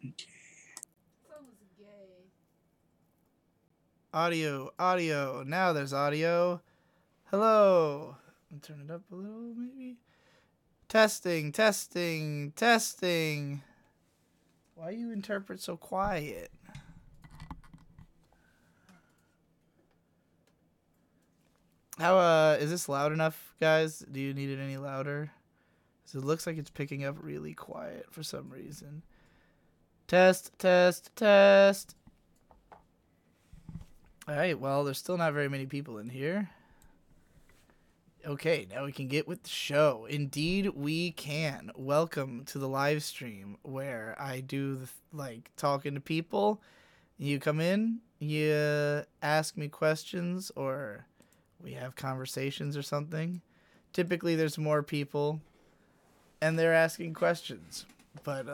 Okay. Someone's gay. Audio. Now there's audio. Hello. Turn it up a little, maybe. Testing. Why you interpret so quiet? How is this loud enough, guys? Do you need it any louder? 'Cause it looks like it's picking up really quiet for some reason. Test. All right. Well, there's still not very many people in here. Okay, now we can get with the show. Indeed, we can. Welcome to the live stream where I do talking to people. You come in, you ask me questions, or we have conversations or something. Typically, there's more people, and they're asking questions. But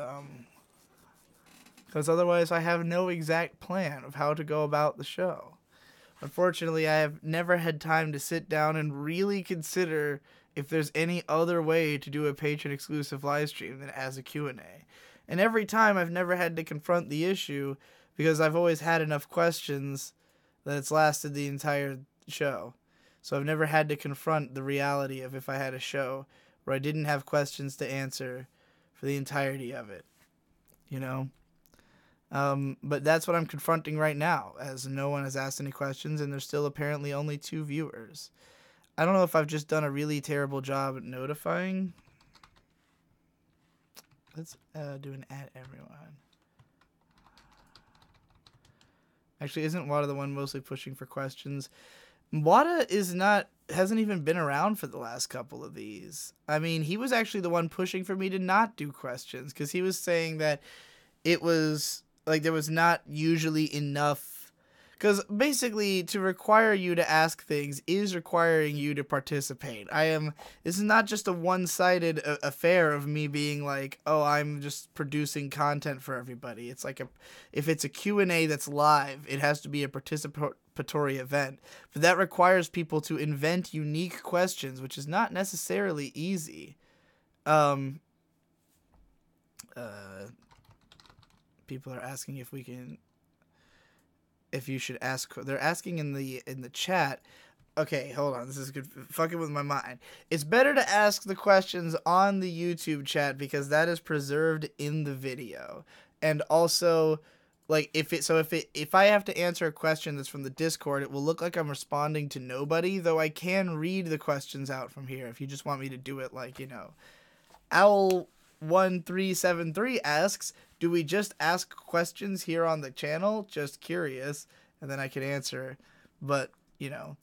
because otherwise, I have no exact plan of how to go about the show. Unfortunately, I have never had time to sit down and really consider if there's any other way to do a patron exclusive live stream than as a Q&A. And every time I've never had to confront the issue because I've always had enough questions that it's lasted the entire show. So I've never had to confront the reality of if I had a show where I didn't have questions to answer for the entirety of it, you know? But that's what I'm confronting right now, as no one has asked any questions, and there's still apparently only 2 viewers. I don't know if I've just done a really terrible job at notifying. Let's do an at everyone. Actually, isn't Wada the one mostly pushing for questions? Wada hasn't even been around for the last couple of these. I mean, he was actually the one pushing for me to not do questions, because he was saying that it was like there was not usually enough, because basically to require you to ask things is requiring you to participate. This is not just a one-sided affair of me being like, oh, I'm just producing content for everybody. It's like if it's a Q&A that's live, it has to be a participatory event, but that requires people to invent unique questions, which is not necessarily easy. People are asking if you should ask. They're asking in the chat. Okay, hold on. This is good. Fucking with my mind. It's better to ask the questions on the YouTube chat because that is preserved in the video. And also, like if I have to answer a question that's from the Discord, it will look like I'm responding to nobody. Though I can read the questions out from here if you just want me to do it. Like, you know, Owl1373 asks, do we just ask questions here on the channel? Just curious. And then I can answer. But, you know,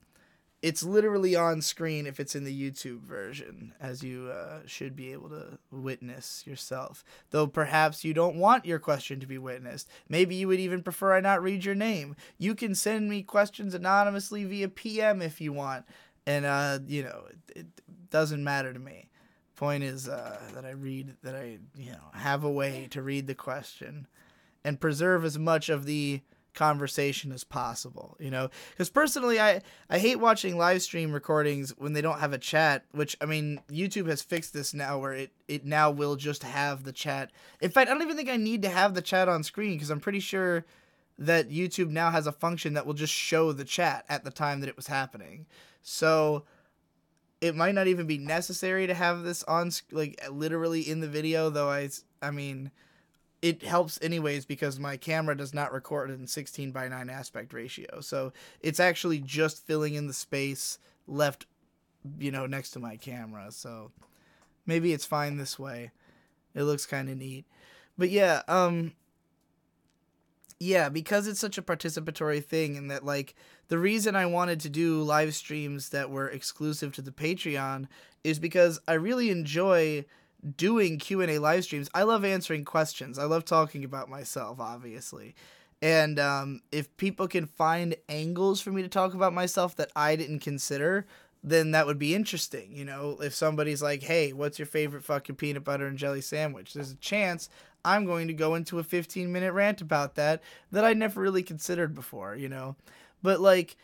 it's literally on screen if it's in the YouTube version, as you should be able to witness yourself. Though perhaps you don't want your question to be witnessed. Maybe you would even prefer I not read your name. You can send me questions anonymously via PM if you want. And, you know, it doesn't matter to me. Point is that I have a way to read the question and preserve as much of the conversation as possible, you know, because personally I hate watching live stream recordings when they don't have a chat, which, I mean, YouTube has fixed this now where it now will just have the chat. In fact, I don't even think I need to have the chat on screen because I'm pretty sure that YouTube now has a function that will just show the chat at the time that it was happening. So it might not even be necessary to have this on, like, literally in the video, though I mean, it helps anyways because my camera does not record in 16:9 aspect ratio. So it's actually just filling in the space left, you know, next to my camera. So maybe it's fine this way. It looks kind of neat. But yeah, because it's such a participatory thing, and that, like, the reason I wanted to do live streams that were exclusive to the Patreon is because I really enjoy doing Q&A live streams. I love answering questions. I love talking about myself, obviously. And if people can find angles for me to talk about myself that I didn't consider, then that would be interesting. You know, if somebody's like, hey, what's your favorite fucking peanut butter and jelly sandwich? There's a chance I'm going to go into a 15-minute rant about that I never really considered before, you know? But, like,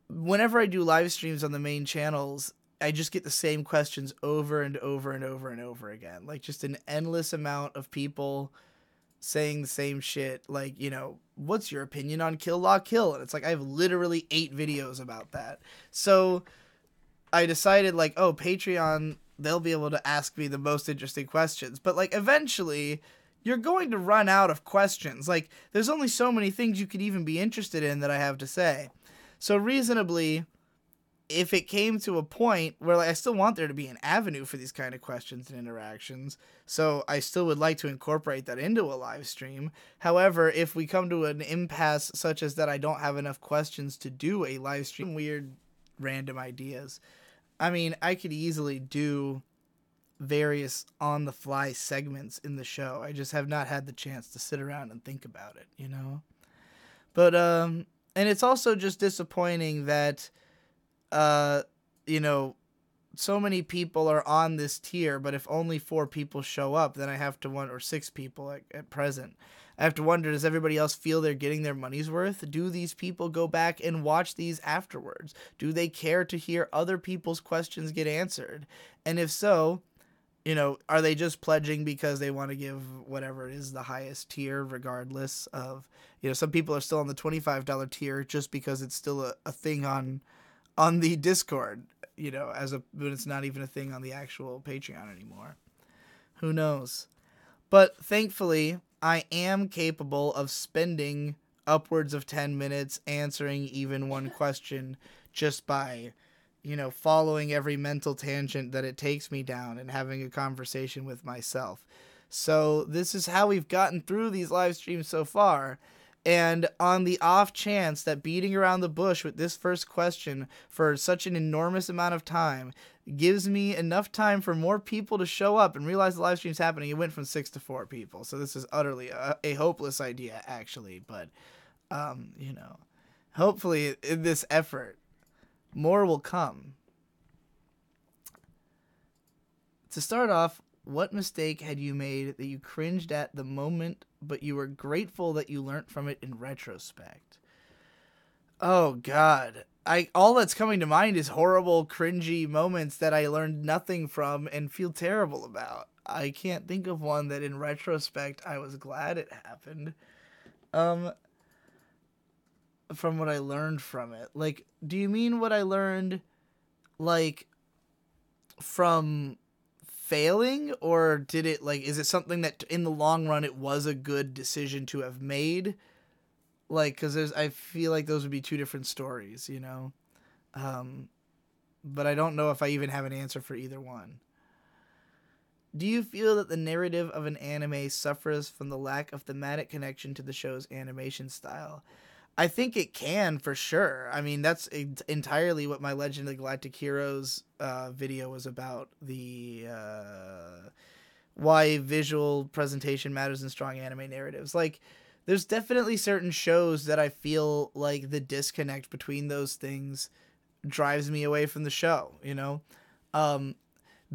whenever I do live streams on the main channels, I just get the same questions over and over and over and over again. Like, just an endless amount of people saying the same shit. Like, you know, what's your opinion on Kill La Kill? And it's like, I have literally 8 videos about that. So I decided, like, oh, Patreon, they'll be able to ask me the most interesting questions. But, like, eventually, you're going to run out of questions. Like, there's only so many things you could even be interested in that I have to say. So, reasonably, if it came to a point where, like, I still want there to be an avenue for these kind of questions and interactions, so I still would like to incorporate that into a live stream. However, if we come to an impasse such as that I don't have enough questions to do a live stream, weird random ideas. I mean, I could easily do various on-the-fly segments in the show. I just have not had the chance to sit around and think about it, you know? But, and it's also just disappointing that, you know, so many people are on this tier, but if only 4 people show up, then I have to wonder, or 6 people at present. I have to wonder, does everybody else feel they're getting their money's worth? Do these people go back and watch these afterwards? Do they care to hear other people's questions get answered? And if so, you know, are they just pledging because they want to give whatever is the highest tier, regardless of, you know, some people are still on the $25 tier just because it's still a thing on the Discord, you know, but it's not even a thing on the actual Patreon anymore. Who knows? But thankfully, I am capable of spending upwards of 10 minutes answering even one question just by, you know, following every mental tangent that it takes me down and having a conversation with myself. So this is how we've gotten through these live streams so far. And on the off chance that beating around the bush with this first question for such an enormous amount of time gives me enough time for more people to show up and realize the live stream's happening, it went from 6 to 4 people. So this is utterly a hopeless idea, actually. But, you know, hopefully in this effort, more will come. To start off, what mistake had you made that you cringed at the moment, but you were grateful that you learned from it in retrospect? Oh, God. All that's coming to mind is horrible, cringy moments that I learned nothing from and feel terrible about. I can't think of one that in retrospect I was glad it happened. From what I learned from it. Like, do you mean what I learned, like, from failing, or did it, like, is it something that in the long run it was a good decision to have made? Like, because I feel like those would be 2 different stories, you know? But I don't know if I even have an answer for either one. Do you feel that the narrative of an anime suffers from the lack of thematic connection to the show's animation style? I think it can, for sure. I mean, that's entirely what my Legend of the Galactic Heroes video was about. The why visual presentation matters in strong anime narratives. Like, there's definitely certain shows that I feel like the disconnect between those things drives me away from the show, you know?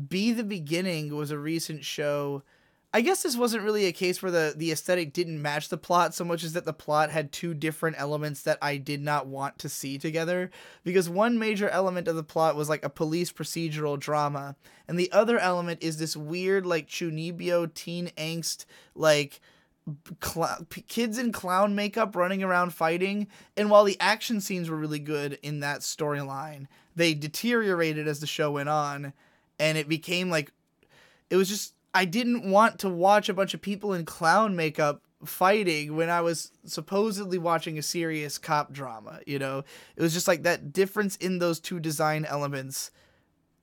Be the Beginning was a recent show. I guess this wasn't really a case where the aesthetic didn't match the plot so much as that the plot had 2 different elements that I did not want to see together. Because one major element of the plot was like a police procedural drama, and the other element is this weird, like, Chunibyo teen angst, like, kids in clown makeup running around fighting. And while the action scenes were really good in that storyline, they deteriorated as the show went on, and it became like, it was just, I didn't want to watch a bunch of people in clown makeup fighting when I was supposedly watching a serious cop drama, you know? It was just like that difference in those 2 design elements.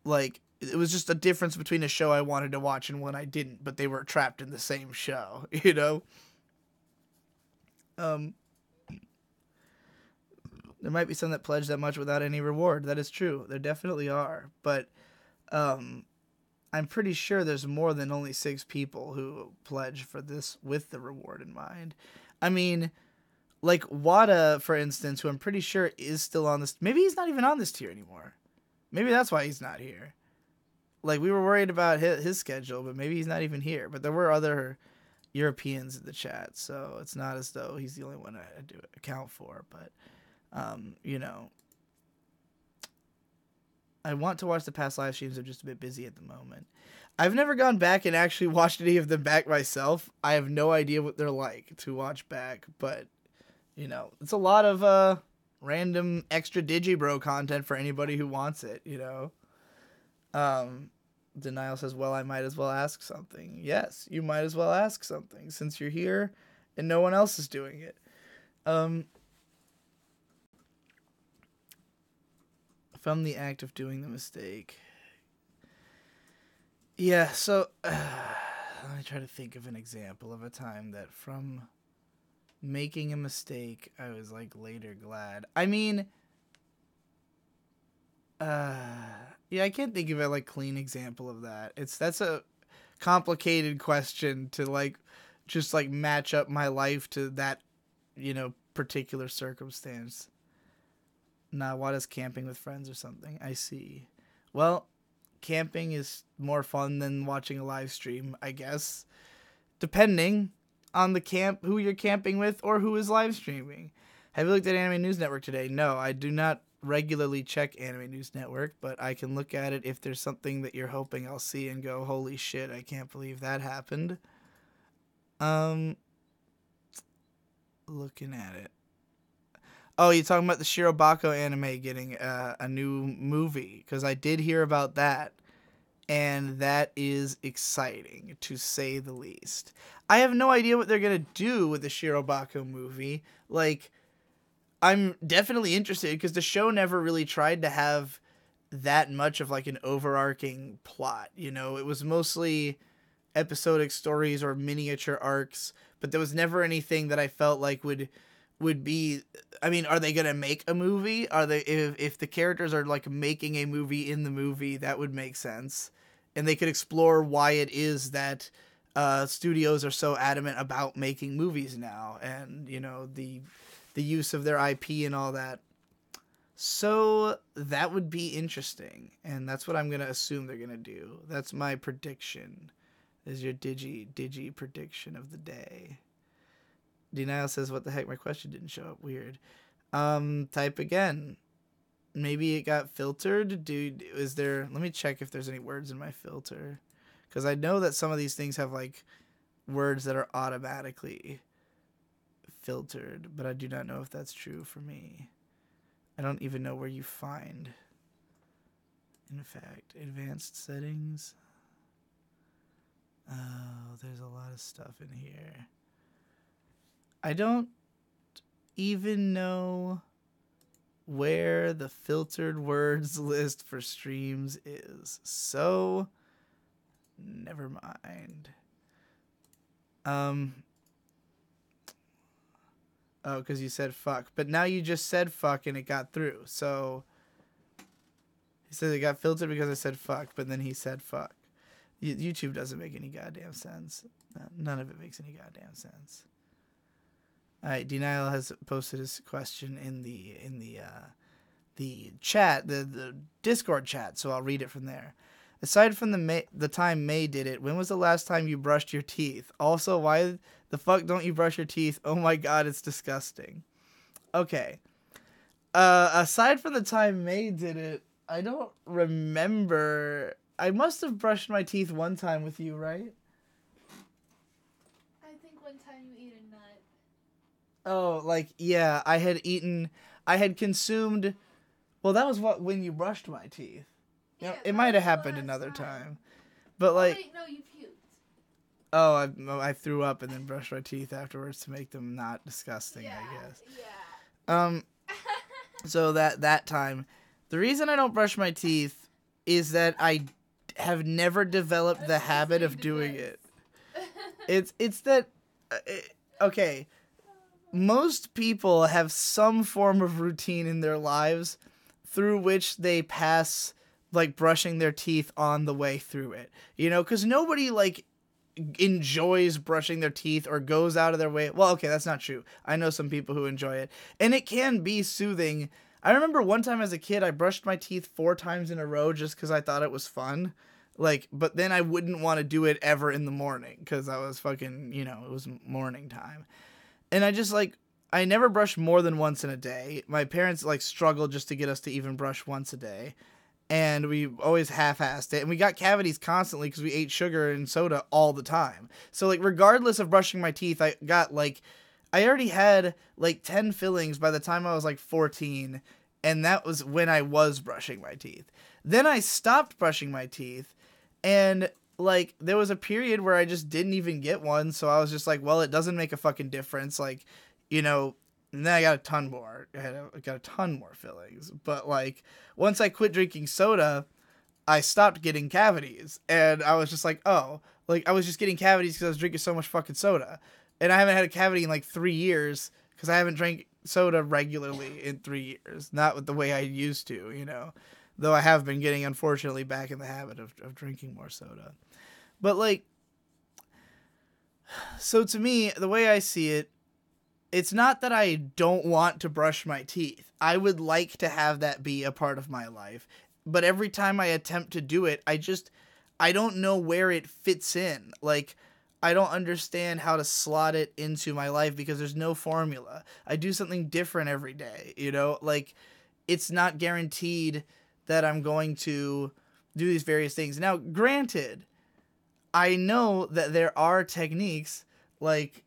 Like, it was just a difference between a show I wanted to watch and one I didn't, but they were trapped in the same show, you know? There might be some that pledge that much without any reward. That is true. There definitely are. But, I'm pretty sure there's more than only 6 people who pledge for this with the reward in mind. I mean, like Wada, for instance, who I'm pretty sure is still on this. Maybe he's not even on this tier anymore. Maybe that's why he's not here. Like, we were worried about his schedule, but maybe he's not even here. But there were other Europeans in the chat, so it's not as though he's the only one I do account for. But, you know, I want to watch the past live streams. I'm just a bit busy at the moment. I've never gone back and actually watched any of them back myself. I have no idea what they're like to watch back, but you know, it's a lot of random extra Digibro content for anybody who wants it, you know. Denial says, well, I might as well ask something. Yes, you might as well ask something since you're here and no one else is doing it. From the act of doing the mistake. Yeah, so let me try to think of an example of a time that from making a mistake, I was like later glad. I mean, yeah, I can't think of a like clean example of that. That's a complicated question to like just like match up my life to that, you know, particular circumstance. Nah, what is camping with friends or something? I see. Well, camping is more fun than watching a live stream, I guess, depending on the camp, who you're camping with, or who is live streaming. Have you looked at Anime News Network today? No, I do not regularly check Anime News Network, but I can look at it if there's something that you're hoping I'll see and go, holy shit, I can't believe that happened. Looking at it. Oh, you're talking about the Shirobako anime getting a new movie, because I did hear about that, and that is exciting, to say the least. I have no idea what they're going to do with the Shirobako movie. Like, I'm definitely interested, because the show never really tried to have that much of, like, an overarching plot, you know? It was mostly episodic stories or miniature arcs, but there was never anything that I felt like would be, I mean, are they going to make a movie? Are they, if the characters are like making a movie in the movie, that would make sense. And they could explore why it is that studios are so adamant about making movies now, and, you know, the use of their IP and all that. So that would be interesting, and that's what I'm going to assume they're going to do. That's my prediction, is your digi prediction of the day. Denial says, what the heck, my question didn't show up. Weird. Type again. Maybe it got filtered. Dude, is there... Let me check if there's any words in my filter. Because I know that some of these things have, like, words that are automatically filtered. But I do not know if that's true for me. I don't even know where you find. In fact, advanced settings. Oh, there's a lot of stuff in here. I don't even know where the filtered words list for streams is. So, never mind. Oh, because you said fuck. But now you just said fuck and it got through. So, he said it got filtered because I said fuck, but then he said fuck. YouTube doesn't make any goddamn sense. None of it makes any goddamn sense. All right, Denial has posted his question in the chat, the Discord chat, so I'll read it from there. Aside from the time May did it, when was the last time you brushed your teeth? Also, why the fuck don't you brush your teeth? Oh my god, it's disgusting. Okay. Aside from the time May did it, I don't remember. I must have brushed my teeth one time with you, right? I think one time you ate a nut. Oh, like, yeah, I had consumed, well, that was when you brushed my teeth. You know, Yeah, it might have happened another time. But, like, wait, no, you puked. oh, I threw up and then brushed my teeth afterwards to make them not disgusting, I guess. Yeah. So that time, the reason I don't brush my teeth is that I have never developed the habit of doing it. It's that, okay, most people have some form of routine in their lives through which they pass, like, brushing their teeth on the way through it. You know, because nobody, like, enjoys brushing their teeth or goes out of their way. Well, okay, that's not true. I know some people who enjoy it. And it can be soothing. I remember one time as a kid, I brushed my teeth 4 times in a row just because I thought it was fun. Like, but then I wouldn't want to do it ever in the morning because I was fucking, you know, it was morning time. And I just, like, I never brushed more than once in a day. My parents, like, struggled just to get us to even brush once a day. and we always half-assed it, and we got cavities constantly because we ate sugar and soda all the time. So like regardless of brushing my teeth, I already had like 10 fillings by the time I was like 14, and that was when I was brushing my teeth. Then I stopped brushing my teeth, and like there was a period where I just didn't even get one, so I was just like, well, it doesn't make a fucking difference, like, you know. And then I got a ton more. I got a ton more fillings. But like once I quit drinking soda, I stopped getting cavities, and I was just like, oh, like I was just getting cavities because I was drinking so much fucking soda, and I haven't had a cavity in like 3 years because I haven't drank soda regularly in 3 years, not with the way I used to, you know. Though I have been getting, unfortunately, back in the habit of drinking more soda. But like, so to me, the way I see it, it's not that I don't want to brush my teeth. I would like to have that be a part of my life. But every time I attempt to do it, I don't know where it fits in. Like, I don't understand how to slot it into my life because there's no formula. I do something different every day, you know? Like, it's not guaranteed that I'm going to do these various things. Now, granted, I know that there are techniques, like,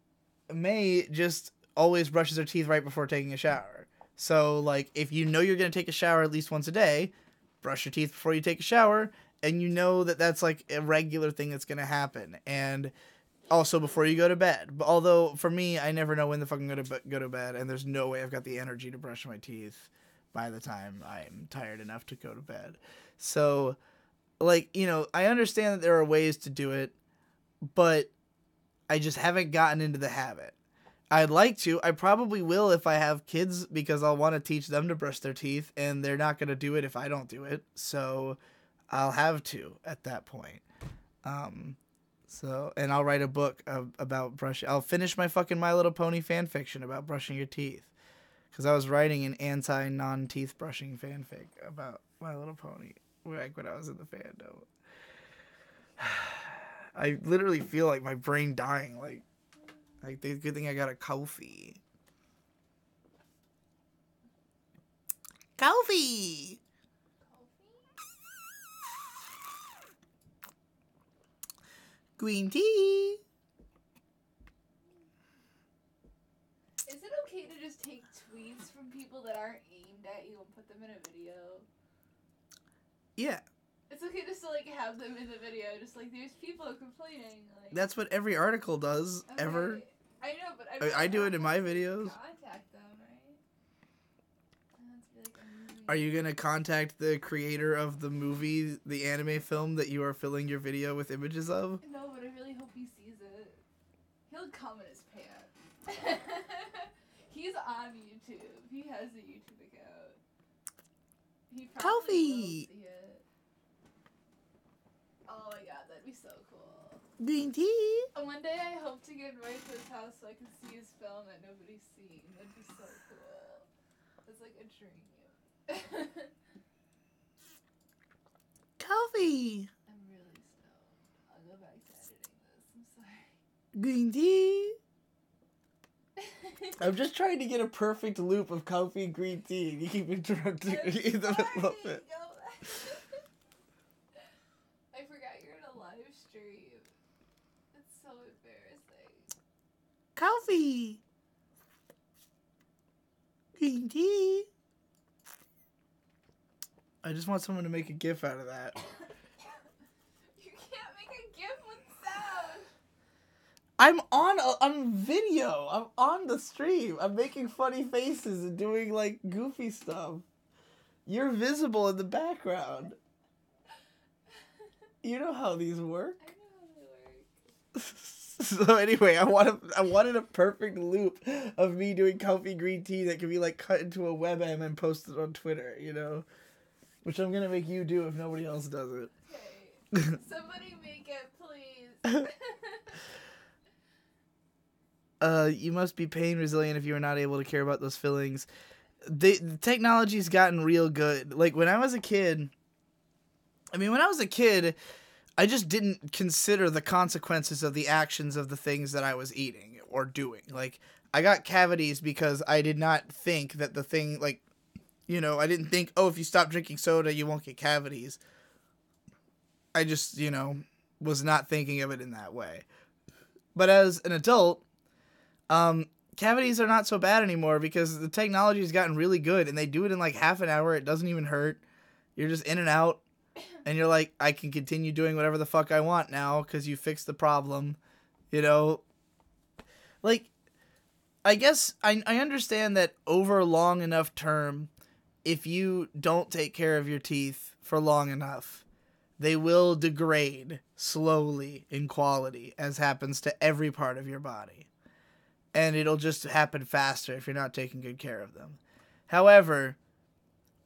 May just always brushes her teeth right before taking a shower. So, like, if you know you're going to take a shower at least once a day, brush your teeth before you take a shower, and you know that that's, like, a regular thing that's going to happen. And also before you go to bed. But although, for me, I never know when the fuck I'm going to go to bed, and there's no way I've got the energy to brush my teeth by the time I'm tired enough to go to bed. So, like, you know, I understand that there are ways to do it, but I just haven't gotten into the habit. I'd like to. I probably will if I have kids because I'll want to teach them to brush their teeth, and they're not going to do it if I don't do it. So I'll have to at that point. And I'll write a book about brushing. I'll finish my fucking My Little Pony fan fiction about brushing your teeth. Because I was writing an anti-non-teeth brushing fanfic about My Little Pony like when I was in the fandom. I literally feel like my brain dying. Like the good thing I got a coffee. Coffee! Green tea! Is it okay to just take tweets from people that aren't aimed at you and put them in a video? Yeah. It's okay just to, like, have them in the video, just, like, there's people complaining, like... That's what every article does, okay. ever. I know, but I do it in my videos. Contact them, right? Be like, Are you gonna contact the creator of the movie, the anime film that you are filling your video with images of? No, but I really hope he sees it. He'll come in his pants. He's on YouTube. He has a YouTube account. He probably Coffee! will see it. Oh my god, that'd be so cool. Green tea! One day I hope to get invited to his house so I can see his film that nobody's seen. That'd be so cool. It's like a dream. Coffee! I'm really stoned. I'll go back to editing this. I'm sorry. Green tea! I'm just trying to get a perfect loop of coffee and green tea. You keep interrupting me in the middle of it. I forgot you're in a live stream. It's so embarrassing. Coffee! Green tea! I just want someone to make a GIF out of that. You can't make a GIF with sound. I'm on video. I'm on the stream. I'm making funny faces and doing like goofy stuff. You're visible in the background. You know how these work. I know how they work. So anyway, I wanted a perfect loop of me doing coffee green tea that could be like cut into a WebM and posted on Twitter, you know? Which I'm gonna make you do if nobody else does it. Okay. Somebody make it, please. You must be pain resilient if you are not able to care about those feelings. The technology's gotten real good. Like when I was a kid, I just didn't consider the consequences of the actions of the things that I was eating or doing. Like I got cavities because I did not think that the thing, like You know, I didn't think, oh, if you stop drinking soda, you won't get cavities. I just, you know, was not thinking of it in that way. But as an adult, cavities are not so bad anymore because the technology has gotten really good and they do it in like half an hour. It doesn't even hurt. You're just in and out and you're like, I can continue doing whatever the fuck I want now because you fixed the problem. You know, like, I guess I understand that over a long enough term, if you don't take care of your teeth for long enough, they will degrade slowly in quality, as happens to every part of your body. And it'll just happen faster if you're not taking good care of them. However,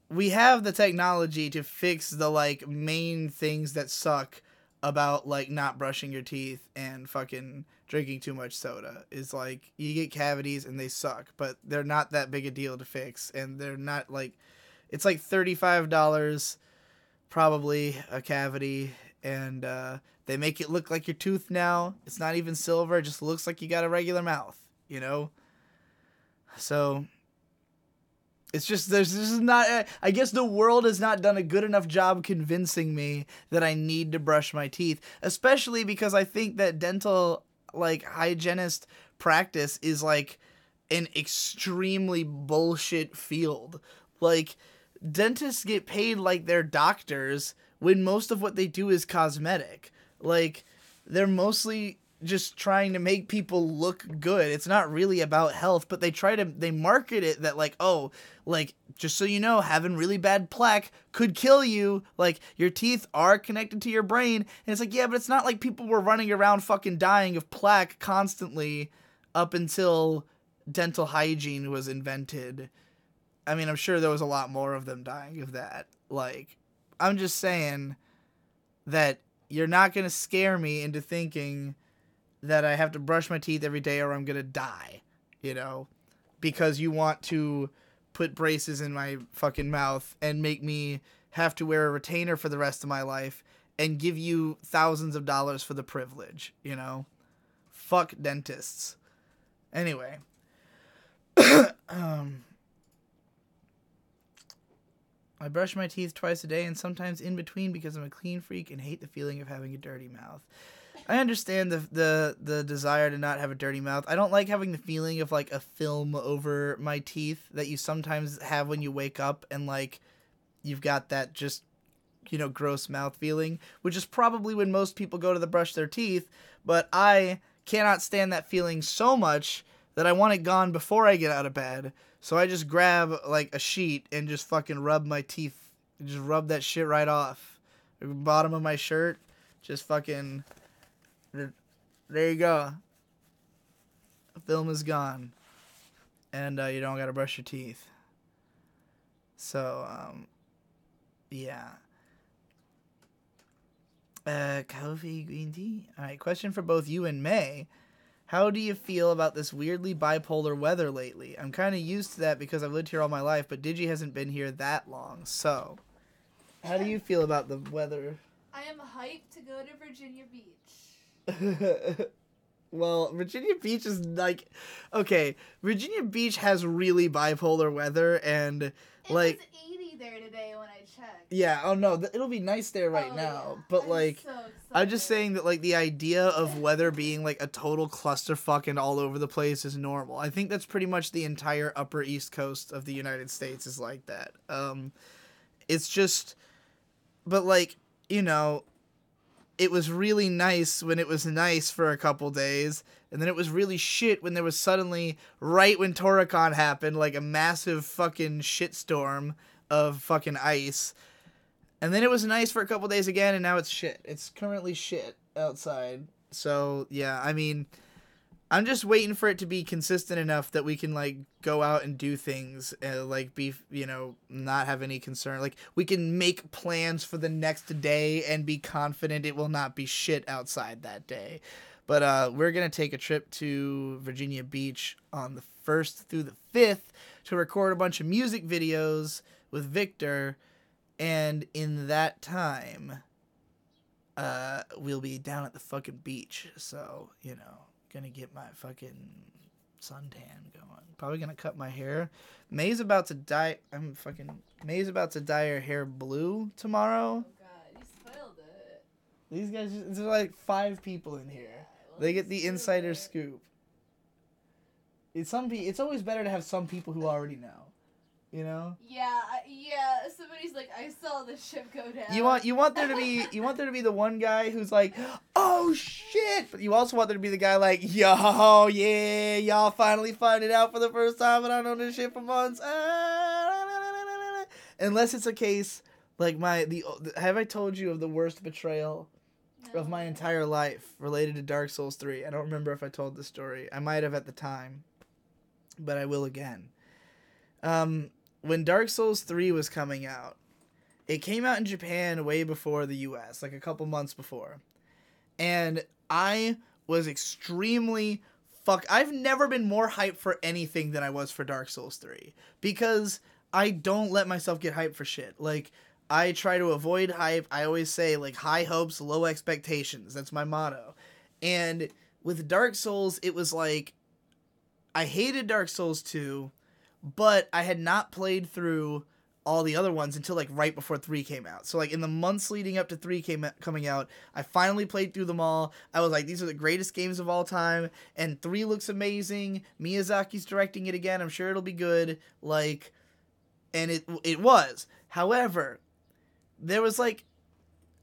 we have the technology to fix the, like, main things that suck about, like, not brushing your teeth and fucking drinking too much soda. Is, like, you get cavities and they suck, but they're not that big a deal to fix. And they're not, like, it's like $35 probably a cavity, and they make it look like your tooth now. It's not even silver, it just looks like you got a regular mouth, you know? So it's just, there's just not, I guess the world has not done a good enough job convincing me that I need to brush my teeth, especially because I think that dental, like, hygienist practice is, like, an extremely bullshit field. Like, dentists get paid like they're doctors when most of what they do is cosmetic. Like, they're mostly just trying to make people look good. It's not really about health, but they market it that, like, oh, like, just so you know, having really bad plaque could kill you. Like, your teeth are connected to your brain. And it's like, yeah, but it's not like people were running around fucking dying of plaque constantly up until dental hygiene was invented. I mean, I'm sure there was a lot more of them dying of that. Like, I'm just saying that you're not going to scare me into thinking that I have to brush my teeth every day or I'm going to die, you know, because you want to put braces in my fucking mouth and make me have to wear a retainer for the rest of my life and give you thousands of dollars for the privilege, you know? Fuck dentists. Anyway. I brush my teeth twice a day and sometimes in between because I'm a clean freak and hate the feeling of having a dirty mouth. I understand the desire to not have a dirty mouth. I don't like having the feeling of, like, a film over my teeth that you sometimes have when you wake up and, like, you've got that just, you know, gross mouth feeling, which is probably when most people go to the brush their teeth, but I cannot stand that feeling so much that I want it gone before I get out of bed. So I just grab, like, a sheet and just fucking rub my teeth. Just rub that shit right off. The bottom of my shirt. Just fucking... There you go. The film is gone. And you don't gotta brush your teeth. So, yeah. Coffee, green tea. Alright, question for both you and May. How do you feel about this weirdly bipolar weather lately? I'm kind of used to that because I've lived here all my life, but Digi hasn't been here that long. So, how do you feel about the weather? I am hyped to go to Virginia Beach. Well, Virginia Beach is like... Okay, Virginia Beach has really bipolar weather, and, like... It was 80 there today when I checked. Yeah, oh no, it'll be nice there right now. Yeah. But, like... So I'm just saying that, like, the idea of weather being, like, a total clusterfuck and all over the place is normal. I think that's pretty much the entire upper East Coast of the United States is like that. It's just... But, like, you know, it was really nice when it was nice for a couple days, and then it was really shit when there was suddenly, right when Toricon happened, like, a massive fucking shitstorm of fucking ice. And then it was nice for a couple days again, and now it's shit. It's currently shit outside. So, yeah, I mean, I'm just waiting for it to be consistent enough that we can, like, go out and do things, like, be, you know, not have any concern. Like, we can make plans for the next day and be confident it will not be shit outside that day. But we're going to take a trip to Virginia Beach on the 1st through the 5th to record a bunch of music videos with Victor. And in that time, we'll be down at the fucking beach. So, you know, gonna get my fucking suntan going. Probably gonna cut my hair. May's about to dye. May's about to dye her hair blue tomorrow. Oh god, you spoiled it. These guys, there's like 5 people in here. Well, They get the insider scoop. It's always better to have some people who already know. You know? Yeah. Somebody's like, I saw the ship go down. You want there to be the one guy who's like, oh shit, but you also want there to be the guy like, yo, yeah, y'all finally find it out for the first time, and I know this shit for months. Unless it's a case like have I told you of the worst betrayal of my entire life related to Dark Souls 3? I don't remember if I told the story. I might have at the time, but I will again. When Dark Souls 3 was coming out, it came out in Japan way before the US, like a couple months before. And I was extremely I've never been more hyped for anything than I was for Dark Souls 3. Because I don't let myself get hyped for shit. Like, I try to avoid hype. I always say, like, high hopes, low expectations. That's my motto. And with Dark Souls, it was like, I hated Dark Souls 2, but I had not played through all the other ones until like right before 3 came out. So like in the months leading up to 3 coming out, I finally played through them all. I was like, these are the greatest games of all time, and 3 looks amazing. Miyazaki's directing it again. I'm sure it'll be good. Like, and it was. However, there was like,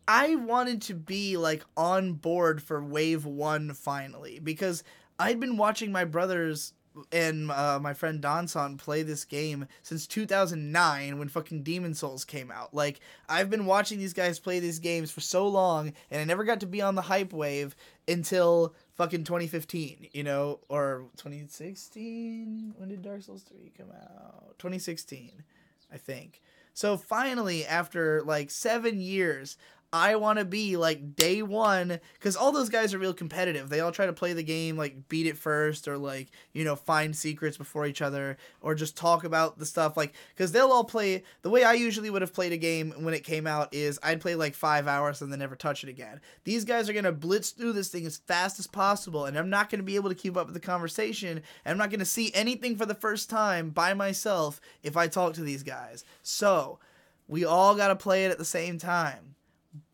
I wanted to be like on board for Wave 1 finally, because I'd been watching my brothers and my friend Donson play this game since 2009 when fucking Demon Souls came out. Like, I've been watching these guys play these games for so long, and I never got to be on the hype wave until fucking 2015, you know, or 2016? When did Dark Souls 3 come out? 2016, I think. So finally, after like 7 years, I want to be like day one, because all those guys are real competitive. They all try to play the game, like beat it first, or like, you know, find secrets before each other, or just talk about the stuff, like, because they'll all play, the way I usually would have played a game when it came out is I'd play like 5 hours and then never touch it again. These guys are going to blitz through this thing as fast as possible, and I'm not going to be able to keep up with the conversation, and I'm not going to see anything for the first time by myself if I talk to these guys. So, we all got to play it at the same time.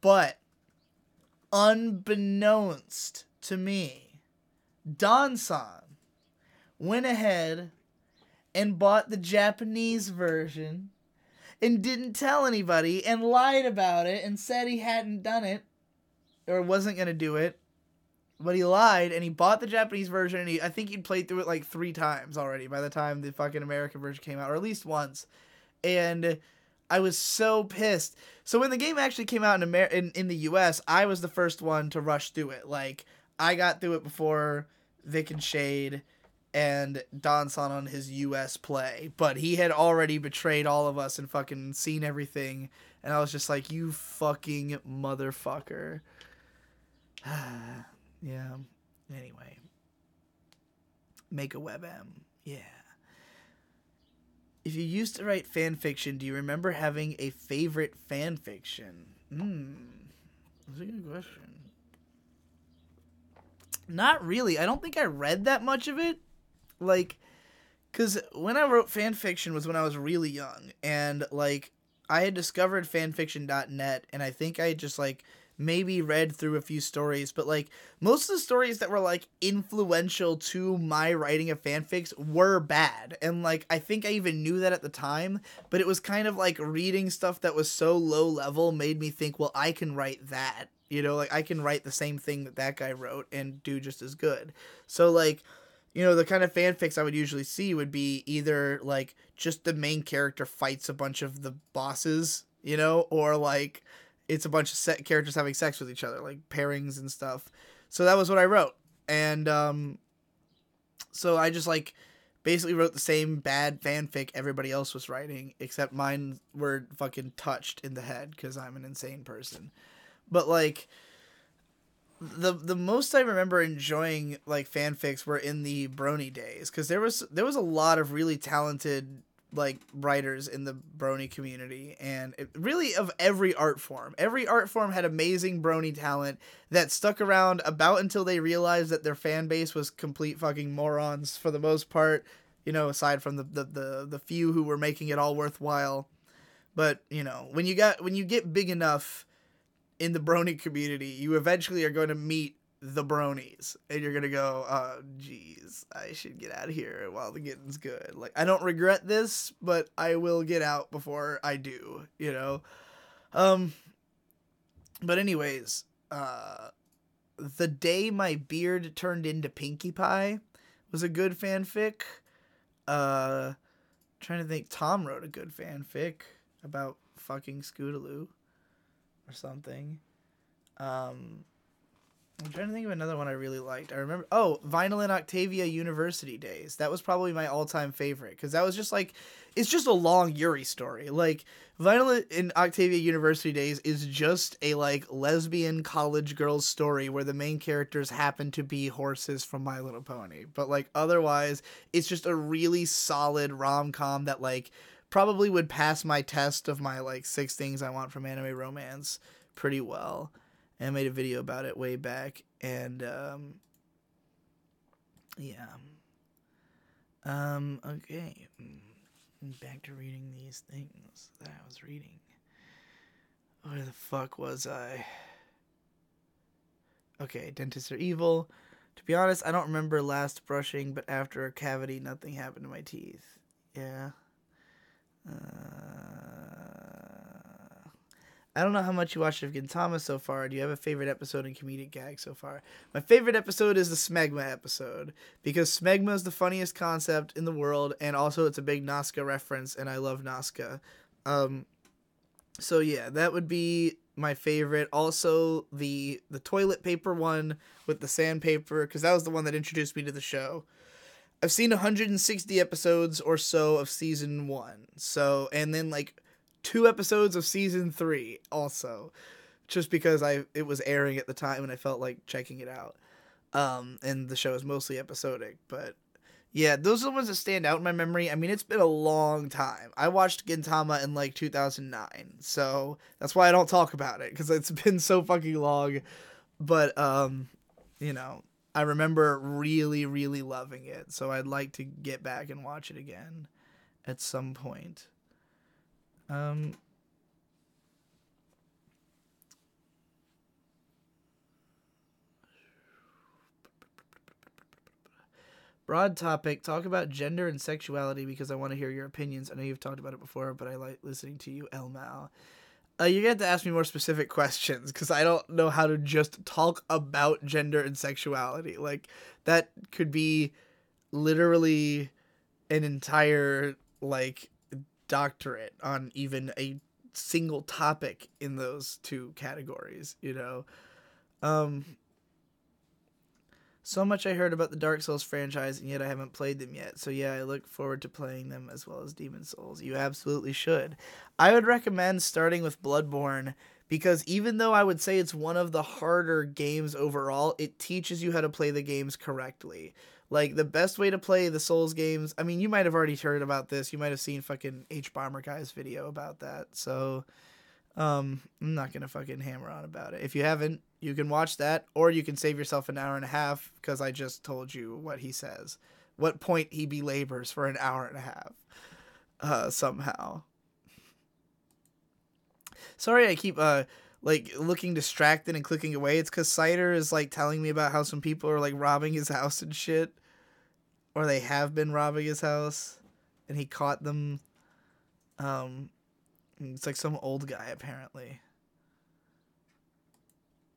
But, unbeknownst to me, Donson went ahead and bought the Japanese version and didn't tell anybody and lied about it and said he hadn't done it or wasn't going to do it. But he lied, and he bought the Japanese version, and I think he'd played through it like 3 times already by the time the fucking American version came out, or at least once. And I was so pissed. So when the game actually came out in the US, I was the first one to rush through it. Like, I got through it before Vic and Shade and Donson on his US play. But he had already betrayed all of us and fucking seen everything. And I was just like, you fucking motherfucker. Yeah. Anyway. Make a WebM. Yeah. If you used to write fan fiction, do you remember having a favorite fan fiction? That's a good question. Not really. I don't think I read that much of it. Like, because when I wrote fan fiction was when I was really young. And, like, I had discovered fanfiction.net, and I think I just, like, maybe read through a few stories, but like most of the stories that were like influential to my writing of fanfics were bad, and like I think I even knew that at the time, but it was kind of like reading stuff that was so low level made me think, well, I can write that, you know, like I can write the same thing that guy wrote and do just as good. So like, you know, the kind of fanfics I would usually see would be either like just the main character fights a bunch of the bosses, you know, or like it's a bunch of characters having sex with each other, like pairings and stuff. So that was what I wrote. And so I just like basically wrote the same bad fanfic everybody else was writing, except mine were fucking touched in the head because I'm an insane person. But like the most I remember enjoying like fanfics were in the Brony days, because there was a lot of really talented like writers in the brony community, and really of every art form. Every art form had amazing brony talent that stuck around about until they realized that their fan base was complete fucking morons for the most part, you know, aside from the few who were making it all worthwhile. But, you know, when you get big enough in the brony community, you eventually are going to meet the bronies, and you're gonna go, oh geez, I should get out of here while the getting's good. Like, I don't regret this, but I will get out before I do, you know. But anyways, The Day My Beard Turned Into Pinkie Pie was a good fanfic. Trying to think, Tom wrote a good fanfic about fucking Scootaloo or something. I'm trying to think of another one I really liked. I remember, Vinyl and Octavia University Days. That was probably my all-time favorite, because that was just like, it's just a long Yuri story. Like, Vinyl and Octavia University Days is just a, like, lesbian college girls story where the main characters happen to be horses from My Little Pony. But, like, otherwise, it's just a really solid rom-com that, like, probably would pass my test of my, like, 6 things I want from anime romance pretty well. And I made a video about it way back, and, yeah. Okay. Back to reading these things that I was reading. Where the fuck was I? Okay, dentists are evil. To be honest, I don't remember last brushing, but after a cavity, nothing happened to my teeth. Yeah. I don't know how much you watched of Gintama so far. Do you have a favorite episode and comedic gag so far? My favorite episode is the Smegma episode, because Smegma is the funniest concept in the world, and also it's a big Nazca reference, and I love Nazca. So yeah, that would be my favorite. Also, the toilet paper one with the sandpaper, because that was the one that introduced me to the show. I've seen 160 episodes or so of season 1. So, and then like 2 episodes of season 3 also, just because it was airing at the time and I felt like checking it out. And the show is mostly episodic, but yeah, those are the ones that stand out in my memory. I mean, it's been a long time. I watched Gintama in like 2009, so that's why I don't talk about it, because it's been so fucking long. But you know, I remember really, really loving it, so I'd like to get back and watch it again at some point. Broad topic, talk about gender and sexuality, because I want to hear your opinions. I know you've talked about it before, but I like listening to you, Elmal. You're going to have to ask me more specific questions, because I don't know how to just talk about gender and sexuality. Like, that could be literally an entire, like, doctorate on even a single topic in those 2 categories, you know? So much I heard about the Dark Souls franchise, and yet I haven't played them yet. So yeah, I look forward to playing them as well as Demon Souls. You absolutely should. I would recommend starting with Bloodborne, because even though I would say it's one of the harder games overall, it teaches you how to play the games correctly. Like, the best way to play the Souls games, I mean, you might have already heard about this. You might have seen fucking H-Bomber Guy's video about that. So, I'm not gonna fucking hammer on about it. If you haven't, you can watch that, or you can save yourself an hour and a half, because I just told you what he says. What point he belabors for an hour and a half. Somehow. Sorry I keep, like, looking distracted and clicking away. It's because Cider is, like, telling me about how some people are, like, robbing his house and shit. Or they have been robbing his house. And he caught them. It's like some old guy, apparently.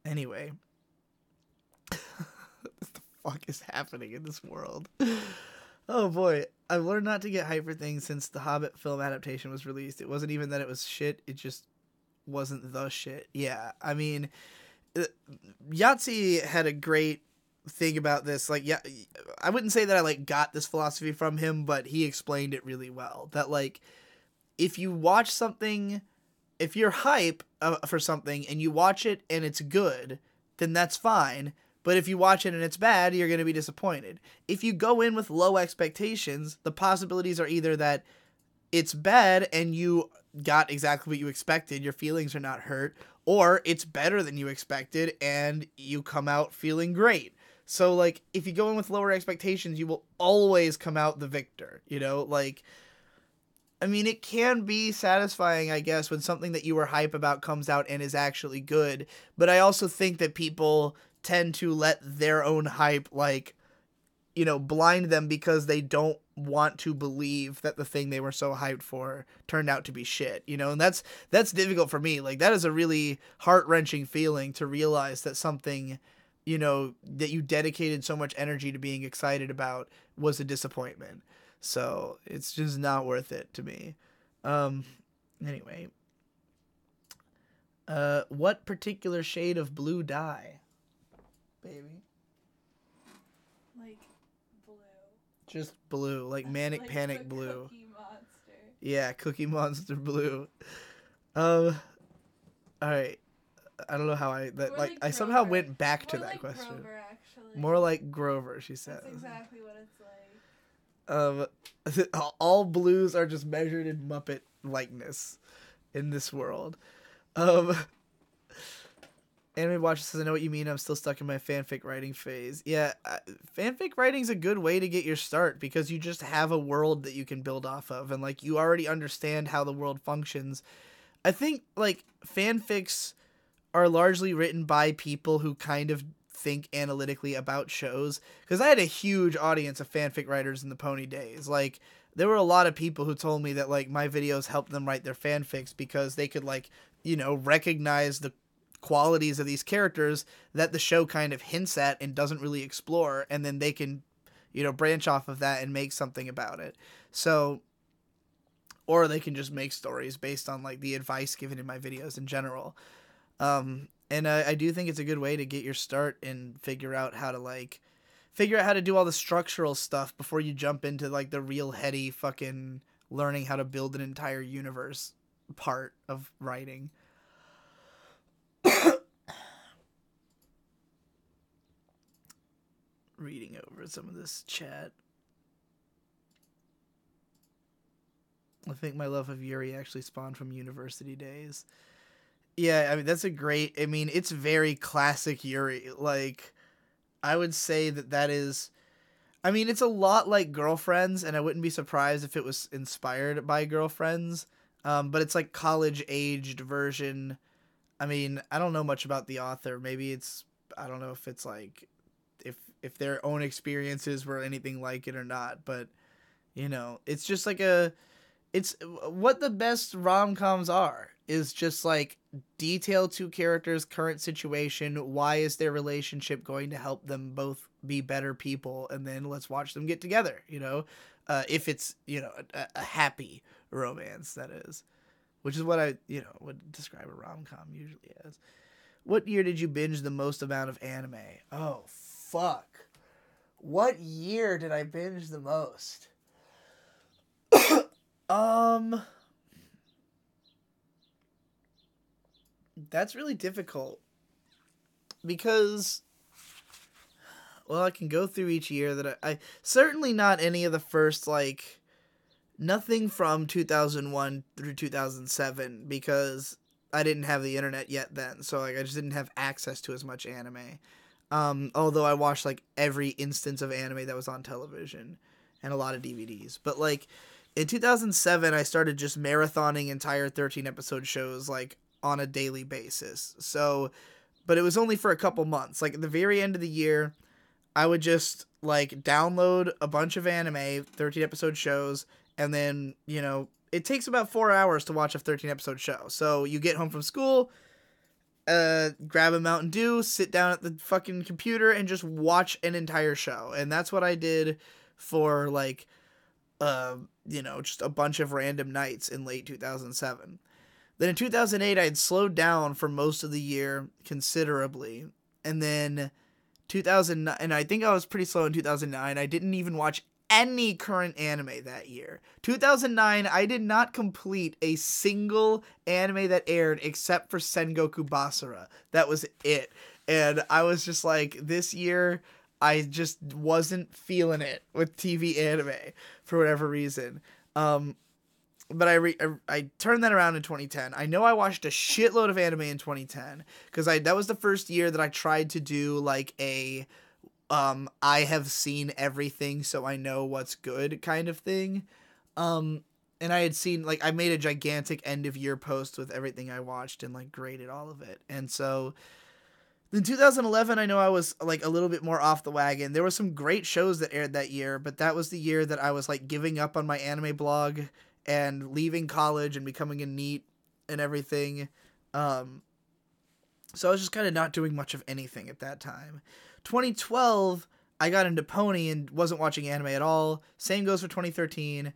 Anyway. What the fuck is happening in this world? Oh boy. I've learned not to get hyped for things since the Hobbit film adaptation was released. It wasn't even that it was shit. It just wasn't the shit. Yeah, I mean, Yahtzee had a great thing about this. Like, yeah, I wouldn't say that I, like, got this philosophy from him, but he explained it really well. That, like, if you watch something, if you're hype for something and you watch it and it's good, then that's fine. But if you watch it and it's bad, you're going to be disappointed. If you go in with low expectations, the possibilities are either that it's bad and you got exactly what you expected, your feelings are not hurt, or it's better than you expected and you come out feeling great. So like if you go in with lower expectations, you will always come out the victor, you know? Like I mean, it can be satisfying, I guess, when something that you were hype about comes out and is actually good, but I also think that people tend to let their own hype like blind them because they don't want to believe that the thing they were so hyped for turned out to be shit, and that's difficult for me. Like that is a really heart-wrenching feeling to realize that something, that you dedicated so much energy to being excited about was a disappointment. So it's just not worth it to me. Anyway, what particular shade of blue dye, baby? Like blue. Just blue, like manic like panic the blue. Cookie Monster. Yeah, Cookie Monster blue. All right. I don't know how I somehow went back to More that like question. Grover, actually. More like Grover, she says. That's exactly what it's like. All blues are just measured in Muppet likeness in this world. Anime Watcher says, I know what you mean. I'm still stuck in my fanfic writing phase. Yeah, fanfic writing's a good way to get your start because you just have a world that you can build off of, and like you already understand how the world functions. I think like fanfics are largely written by people who kind of think analytically about shows, because I had a huge audience of fanfic writers in the Pony days. Like there were a lot of people who told me that like my videos helped them write their fanfics because they could like recognize the qualities of these characters that the show kind of hints at and doesn't really explore, and then they can branch off of that and make something about it. So, or they can just make stories based on like the advice given in my videos in general. And I do think it's a good way to get your start and figure out how to do all the structural stuff before you jump into like the real heady fucking learning how to build an entire universe part of writing. Reading over some of this chat. I think my love of Yuri actually spawned from university days. Yeah, I mean, it's very classic Yuri. Like, I would say that is, I mean, it's a lot like Girlfriends, and I wouldn't be surprised if it was inspired by Girlfriends. But it's like college-aged version. I mean, I don't know much about the author. Maybe I don't know if it's like, if their own experiences were anything like it or not. But, it's just like it's what the best rom-coms are. Is just like detail two characters' current situation. Why is their relationship going to help them both be better people? And then let's watch them get together, if it's, a happy romance, that is, which is what I, would describe a rom-com usually as. What year did you binge the most amount of anime? Oh, fuck. What year did I binge the most? That's really difficult because, well, I can go through each year that I certainly not any of the first, like, nothing from 2001 through 2007 because I didn't have the internet yet then. So, like, I just didn't have access to as much anime. Although I watched, like, every instance of anime that was on television and a lot of DVDs. But, like, in 2007, I started just marathoning entire 13-episode shows, like, on a daily basis. So, but it was only for a couple months. Like at the very end of the year, I would just like download a bunch of anime, 13-episode shows, and then, it takes about 4 hours to watch a 13-episode show. So you get home from school, grab a Mountain Dew, sit down at the fucking computer and just watch an entire show. And that's what I did for like, just a bunch of random nights in late 2007. Then in 2008, I had slowed down for most of the year considerably. And then 2009, and I think I was pretty slow in 2009. I didn't even watch any current anime that year. 2009, I did not complete a single anime that aired except for Sengoku Basara. That was it. And I was just like, this year, I just wasn't feeling it with TV anime for whatever reason. but I turned that around in 2010. I know I watched a shitload of anime in 2010 because that was the first year that I tried to do like a I have seen everything so I know what's good kind of thing. And I had seen like I made a gigantic end of year post with everything I watched and like graded all of it. And so in 2011, I know I was like a little bit more off the wagon. There were some great shows that aired that year, but that was the year that I was like giving up on my anime blog and leaving college and becoming a NEET and everything. So I was just kind of not doing much of anything at that time. 2012, I got into Pony and wasn't watching anime at all. Same goes for 2013.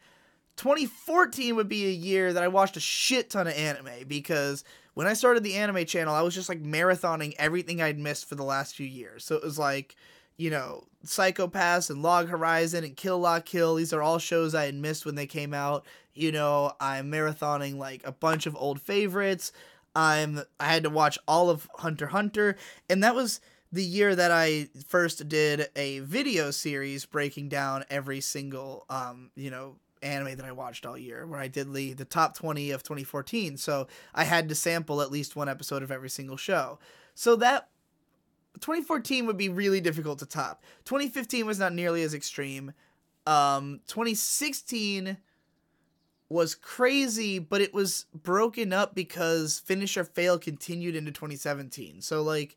2014 would be a year that I watched a shit ton of anime because when I started the anime channel, I was just like marathoning everything I'd missed for the last few years. So it was like, you know, Psycho Pass and Log Horizon and Kill La Kill. These are all shows I had missed when they came out. You know, I'm marathoning like a bunch of old favorites. I had to watch all of Hunter x Hunter, and that was the year that I first did a video series breaking down every single you know, anime that I watched all year, where I did the top 20 of 2014. So I had to sample at least one episode of every single show. So that 2014 would be really difficult to top. 2015 was not nearly as extreme. 2016 was crazy, but it was broken up because Finish or Fail continued into 2017. So like,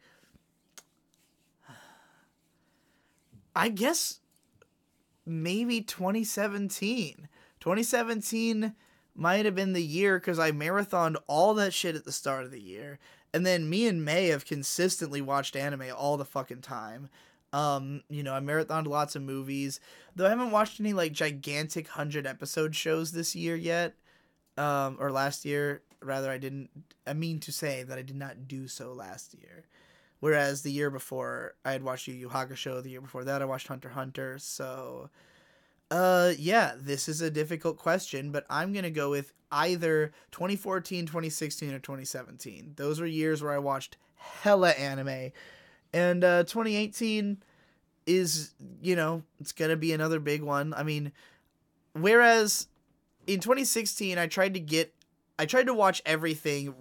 I guess maybe 2017. 2017 might have been the year because I marathoned all that shit at the start of the year. And then me and May have consistently watched anime all the fucking time. You know, I marathoned lots of movies. Though I haven't watched any like gigantic 100-episode shows this year yet. Or last year. Rather, I mean to say that I did not do so last year. Whereas the year before, I had watched Yu Yu Hakusho. The year before that, I watched Hunter x Hunter. So, yeah, this is a difficult question, but I'm going to go with either 2014, 2016, or 2017. Those were years where I watched hella anime. And 2018 is, you know, it's going to be another big one. I mean, whereas in 2016, I tried to watch everything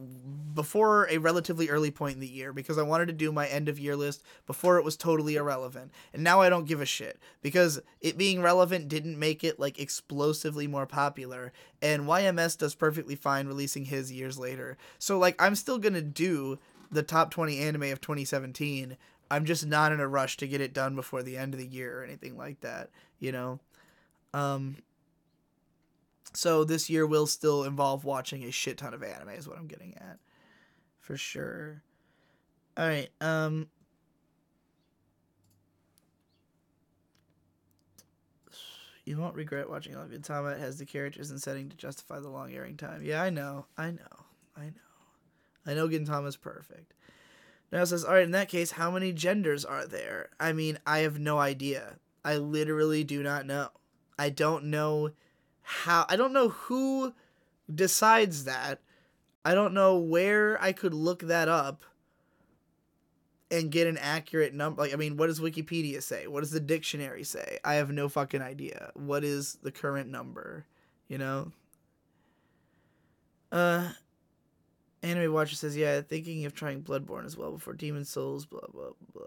before a relatively early point in the year because I wanted to do my end of year list before it was totally irrelevant. And now I don't give a shit because it being relevant didn't make it like explosively more popular. And YMS does perfectly fine releasing his years later. So like I'm still going to do the top 20 anime of 2017. I'm just not in a rush to get it done before the end of the year or anything like that, you know? So this year will still involve watching a shit ton of anime is what I'm getting at. For sure. Alright, you won't regret watching all of Gintama. It has the characters and setting to justify the long airing time. Yeah, I know Gintama's perfect. Now it says, alright, in that case, how many genders are there? I mean, I have no idea. I literally do not know. I don't know who decides that. I don't know where I could look that up and get an accurate number. Like, I mean, what does Wikipedia say? What does the dictionary say? I have no fucking idea. What is the current number? You know? Anime Watcher says, yeah, thinking of trying Bloodborne as well before Demon Souls, blah, blah, blah.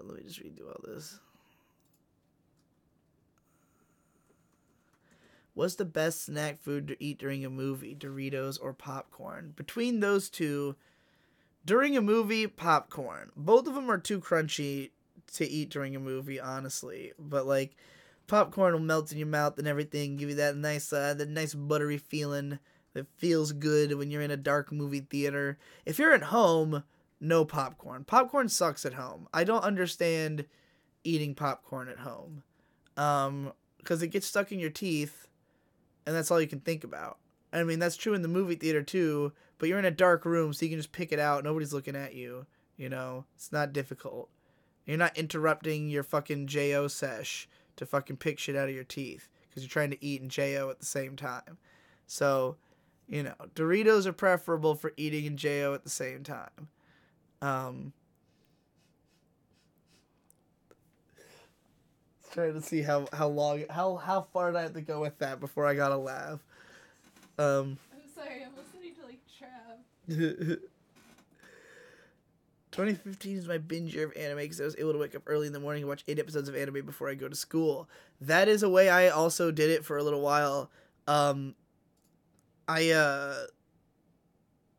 Let me just redo all this. What's the best snack food to eat during a movie? Doritos or popcorn? Between those two, during a movie, popcorn. Both of them are too crunchy to eat during a movie, honestly. But, like, popcorn will melt in your mouth and everything, give you that nice buttery feeling that feels good when you're in a dark movie theater. If you're at home, no popcorn. Popcorn sucks at home. I don't understand eating popcorn at home. Because it gets stuck in your teeth, and that's all you can think about. I mean, that's true in the movie theater too, but you're in a dark room, so you can just pick it out. Nobody's looking at you, you know? It's not difficult. You're not interrupting your fucking J.O. sesh to fucking pick shit out of your teeth, because you're trying to eat and J.O. at the same time. So, you know, Doritos are preferable for eating and J.O. at the same time. Trying to see how far did I have to go with that before I got a laugh. Um, I'm sorry, I'm listening to, like, trap. 2015 is my binge year of anime because I was able to wake up early in the morning and watch 8 episodes of anime before I go to school. That is a way I also did it for a little while. There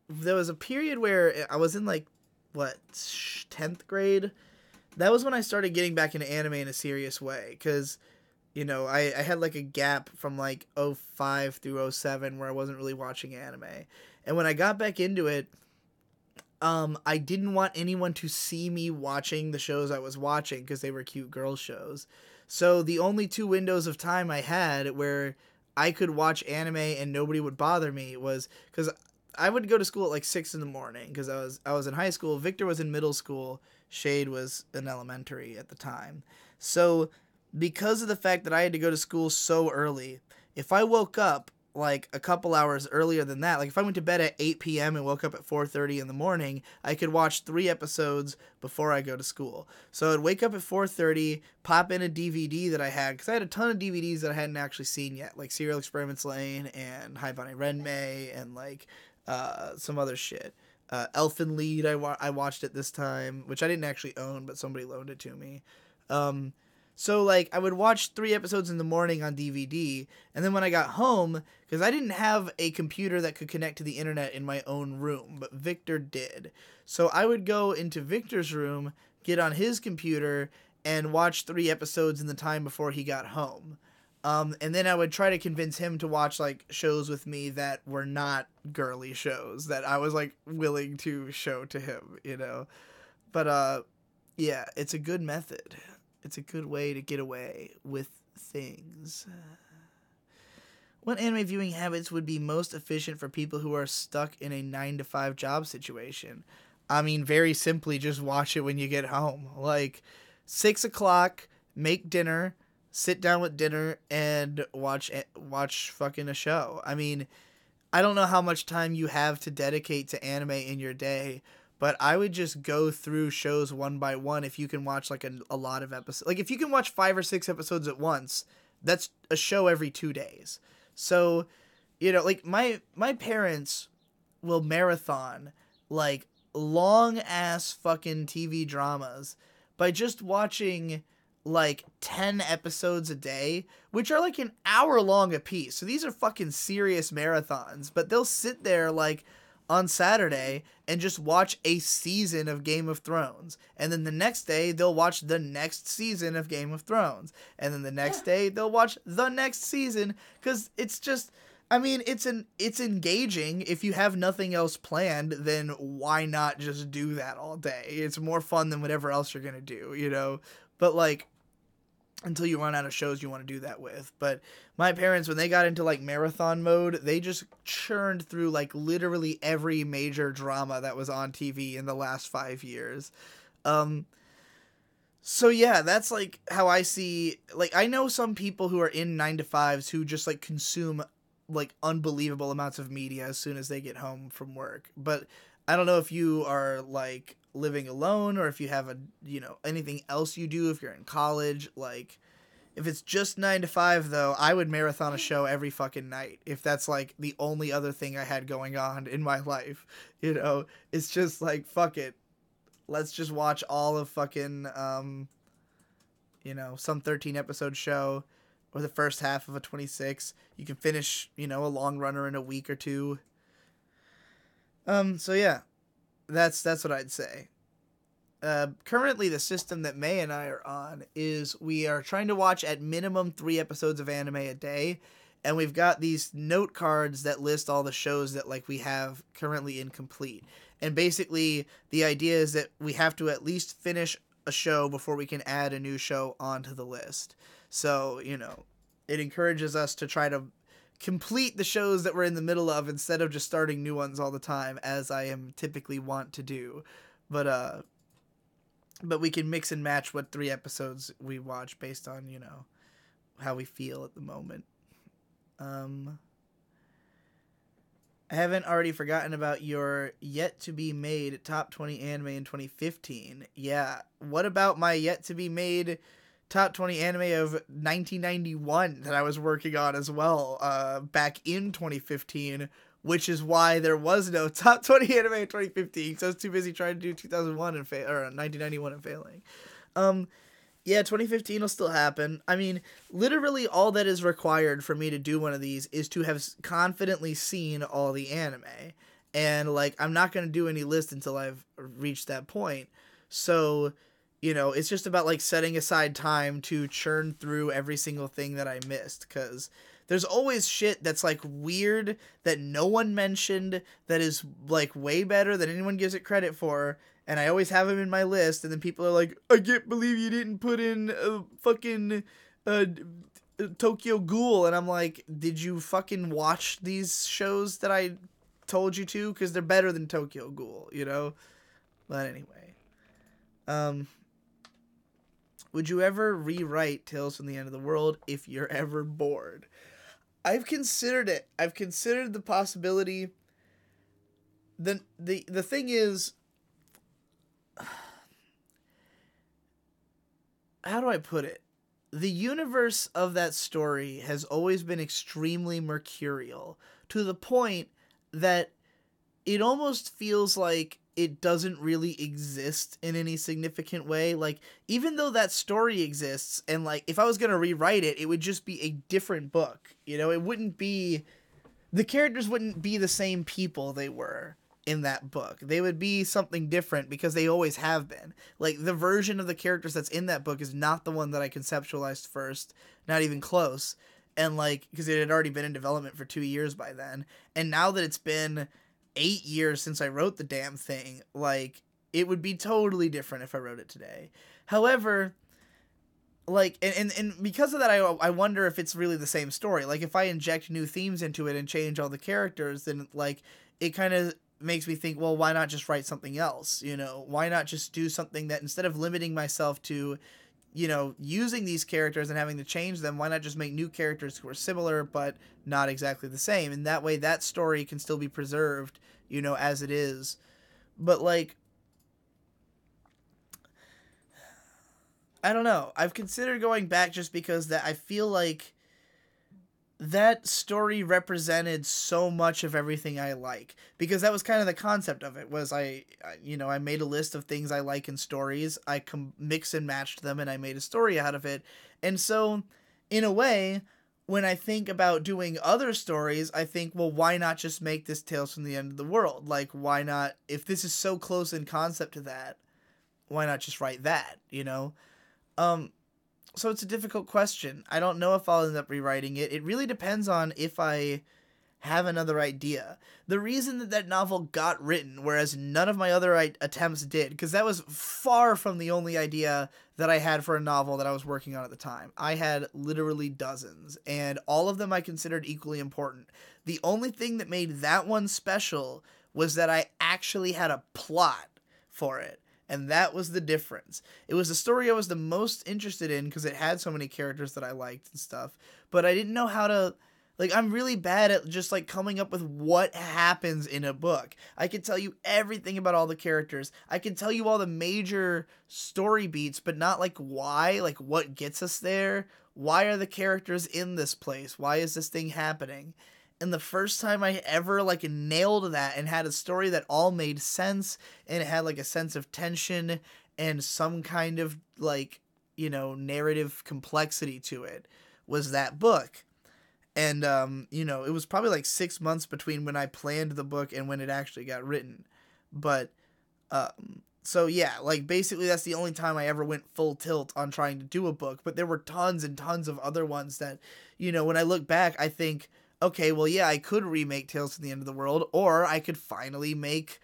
was a period where I was in, like, 10th grade? That was when I started getting back into anime in a serious way, because, you know, I had, like, a gap from, like, 05 through 07 where I wasn't really watching anime. And when I got back into it, I didn't want anyone to see me watching the shows I was watching because they were cute girl shows. So the only 2 windows of time I had where I could watch anime and nobody would bother me was because I would go to school at like 6 in the morning because I was in high school. Victor was in middle school. Shade was in elementary at the time. So because of the fact that I had to go to school so early, if I woke up like a couple hours earlier than that, like if I went to bed at 8 p.m. and woke up at 4:30 in the morning, I could watch 3 episodes before I go to school. So I'd wake up at 4:30, pop in a DVD that I had, because I had a ton of DVDs that I hadn't actually seen yet, like Serial Experiments Lane and High Bunny Renmei and like some other shit. Elfen Lied I watched it this time, which I didn't actually own, but somebody loaned it to me. So, like, I would watch 3 episodes in the morning on DVD, and then when I got home, because I didn't have a computer that could connect to the internet in my own room, but Victor did. So I would go into Victor's room, get on his computer, and watch 3 episodes in the time before he got home. And then I would try to convince him to watch, like, shows with me that were not girly shows, that I was, like, willing to show to him, you know? But, yeah, it's a good method. It's a good way to get away with things. What anime viewing habits would be most efficient for people who are stuck in a 9-to-5 job situation? I mean, very simply, just watch it when you get home. Like, 6 o'clock, make dinner, sit down with dinner, and watch fucking a show. I mean, I don't know how much time you have to dedicate to anime in your day, but I would just go through shows one by one if you can watch, like, a lot of episodes. Like, if you can watch 5 or 6 episodes at once, that's a show every 2 days. So, you know, like, my parents will marathon, like, long-ass fucking TV dramas by just watching, like, 10 episodes a day, which are, like, an hour long a piece. So these are fucking serious marathons, but they'll sit there, like, on Saturday and just watch a season of Game of Thrones. And then the next day, they'll watch the next season of Game of Thrones. And then the next day, they'll watch the next season. Because it's just, I mean, it's engaging. If you have nothing else planned, then why not just do that all day? It's more fun than whatever else you're going to do, you know? But, like, until you run out of shows you want to do that with. But my parents, when they got into, like, marathon mode, they just churned through, like, literally every major drama that was on TV in the last 5 years. So yeah, that's, like, how I see, like, I know some people who are in 9-to-5s who just, like, consume, like, unbelievable amounts of media as soon as they get home from work. But I don't know if you are, like, living alone or if you have anything else you do if you're in college. Like, if it's just 9-to-5 though, I would marathon a show every fucking night if that's, like, the only other thing I had going on in my life. You know, it's just like, fuck it, let's just watch all of fucking some 13 episode show or the first half of a 26. You can finish, a long runner in a week or two. So yeah, that's what I'd say. Currently, the system that May and I are on is we are trying to watch at minimum 3 episodes of anime a day, and we've got these note cards that list all the shows that, like, we have currently incomplete. And basically, the idea is that we have to at least finish a show before we can add a new show onto the list. So, it encourages us to try to complete the shows that we're in the middle of instead of just starting new ones all the time, as I am typically want to do. But we can mix and match what 3 episodes we watch based on, how we feel at the moment. I haven't already forgotten about your yet-to-be-made top 20 anime in 2015. Yeah, what about my yet-to-be-made top 20 anime of 1991 that I was working on as well, back in 2015, which is why there was no top 20 anime in 2015, because I was too busy trying to do 2001 and or 1991 and failing. Yeah, 2015 will still happen. I mean, literally all that is required for me to do one of these is to have confidently seen all the anime. And, like, I'm not going to do any list until I've reached that point. So, you know, it's just about, like, setting aside time to churn through every single thing that I missed. Because there's always shit that's, like, weird that no one mentioned that is, like, way better than anyone gives it credit for. And I always have them in my list, and then people are like, I can't believe you didn't put in fucking Tokyo Ghoul. And I'm like, did you fucking watch these shows that I told you to? Because they're better than Tokyo Ghoul, you know? But anyway. Would you ever rewrite Tales from the End of the World if you're ever bored? I've considered it. I've considered the possibility. The thing is, how do I put it? The universe of that story has always been extremely mercurial, to the point that it almost feels like it doesn't really exist in any significant way. Like, even though that story exists, and, like, if I was going to rewrite it, it would just be a different book. You know, it wouldn't be... The characters wouldn't be the same people they were in that book. They would be something different because they always have been. Like, the version of the characters that's in that book is not the one that I conceptualized first. Not even close. And, like, because it had already been in development for 2 years by then. And now that it's been 8 years since I wrote the damn thing, like, it would be totally different if I wrote it today. However, like, and because of that, I wonder if it's really the same story. Like, if I inject new themes into it and change all the characters, then, like, it kind of makes me think, well, why not just write something else? You know, why not just do something that, instead of limiting myself to, you know, using these characters and having to change them, why not just make new characters who are similar but not exactly the same? And that way that story can still be preserved, you know, as it is. But, like, I don't know. I've considered going back just because that I feel like that story represented so much of everything I like, because that was kind of the concept of it. Was I made a list of things I like in stories, I mix and matched them, and I made a story out of it. And so, in a way, when I think about doing other stories, I think, well, why not just make this Tales from the End of the World? Like, why not, if this is so close in concept to that, why not just write that, you know? So it's a difficult question. I don't know if I'll end up rewriting it. It really depends on if I have another idea. The reason that that novel got written, whereas none of my other attempts did, because that was far from the only idea that I had for a novel that I was working on at the time. I had literally dozens, and all of them I considered equally important. The only thing that made that one special was that I actually had a plot for it. And that was the difference. It was the story I was the most interested in because it had so many characters that I liked and stuff. But I didn't know how to... Like, I'm really bad at just, like, coming up with what happens in a book. I can tell you everything about all the characters. I can tell you all the major story beats, but not, like, why. Like, what gets us there? Why are the characters in this place? Why is this thing happening? And the first time I ever, like, nailed that and had a story that all made sense, and it had, like, a sense of tension and some kind of, like, you know, narrative complexity to it, was that book. And, you know, it was probably, like, 6 months between when I planned the book and when it actually got written. But, so, yeah, like, basically that's the only time I ever went full tilt on trying to do a book. But there were tons and tons of other ones that, you know, when I look back, I think... Okay, well, yeah, I could remake Tales from the End of the World, or I could finally make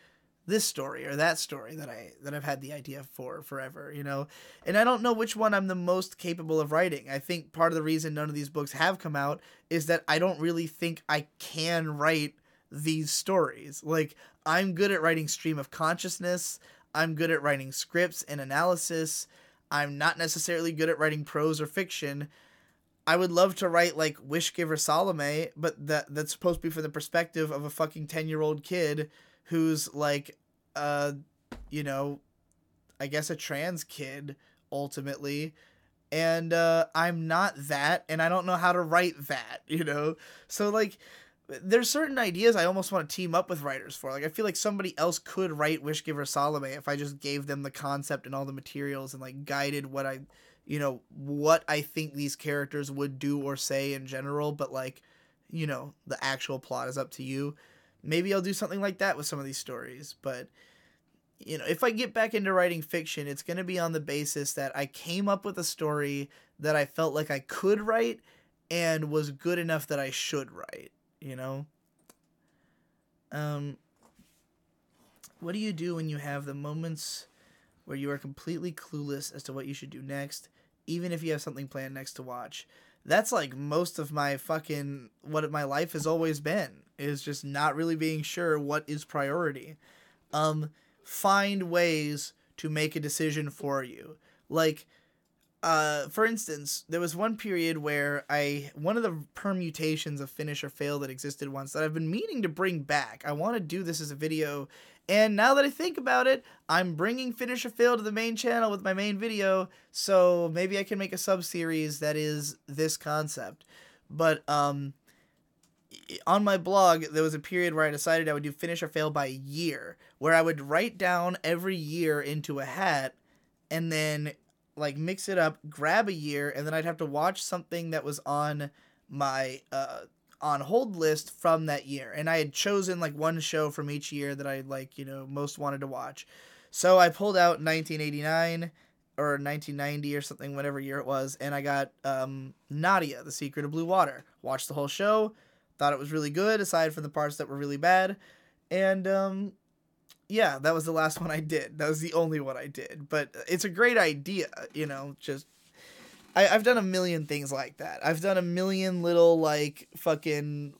this story or that story that I've had the idea for forever, you know? And I don't know which one I'm the most capable of writing. I think part of the reason none of these books have come out is that I don't really think I can write these stories. Like, I'm good at writing stream of consciousness. I'm good at writing scripts and analysis. I'm not necessarily good at writing prose or fiction. I would love to write, like, Wish Giver Salome, but that's supposed to be from the perspective of a fucking 10-year-old kid who's, like, you know, I guess a trans kid, ultimately, and I'm not that, and I don't know how to write that, you know? So, like, there's certain ideas I almost want to team up with writers for. Like, I feel like somebody else could write Wishgiver Salome if I just gave them the concept and all the materials and, like, guided what what I think these characters would do or say in general, but, like, the actual plot is up to you. Maybe I'll do something like that with some of these stories, but if I get back into writing fiction, it's going to be on the basis that I came up with a story that I felt like I could write and was good enough that I should write, What do you do when you have the moments where you are completely clueless as to what you should do next, even if you have something planned next to watch? That's like most of my what my life has always been, is just not really being sure what is priority. Find ways to make a decision for you. Like, for instance, there was one period where one of the permutations of Finish or Fail that existed once that I've been meaning to bring back. I want to do this as a video, and now that I think about it, I'm bringing Finish or Fail to the main channel with my main video, so maybe I can make a sub-series that is this concept. But, on my blog, there was a period where I decided I would do Finish or Fail by year, where I would write down every year into a hat, and then, like, mix it up, grab a year, and then I'd have to watch something that was on my, on hold list from that year. And I had chosen, like, one show from each year that I, like, most wanted to watch. So I pulled out 1989, or 1990 or something, whatever year it was, and I got, Nadia, The Secret of Blue Water. Watched the whole show. Thought it was really good, aside from the parts that were really bad. And, yeah, that was the last one I did. That was the only one I did. But it's a great idea, just... I've done a million things like that. I've done a million little, like, fucking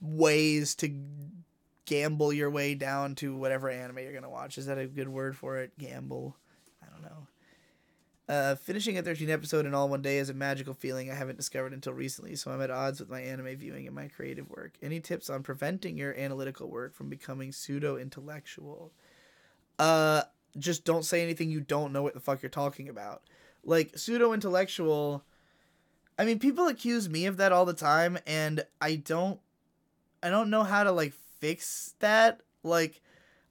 ways to gamble your way down to whatever anime you're gonna watch. Is that a good word for it? Gamble? I don't know. Finishing a 13th episode in all one day is a magical feeling I haven't discovered until recently, so I'm at odds with my anime viewing and my creative work. Any tips on preventing your analytical work from becoming pseudo-intellectual? Just don't say anything you don't know what the fuck you're talking about. Like, pseudo-intellectual... I mean, people accuse me of that all the time, and I don't know how to, like, fix that. Like,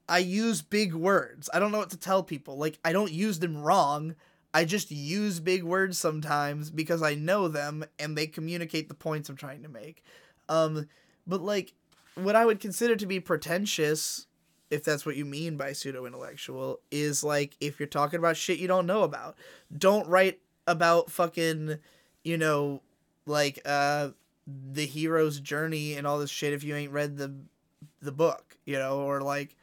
I use big words. I don't know what to tell people. Like, I don't use them wrong. I just use big words sometimes because I know them and they communicate the points I'm trying to make. But, like, what I would consider to be pretentious, if that's what you mean by pseudo-intellectual, is, like, if you're talking about shit you don't know about. Don't write about fucking, like, the hero's journey and all this shit if you ain't read the book, or, like,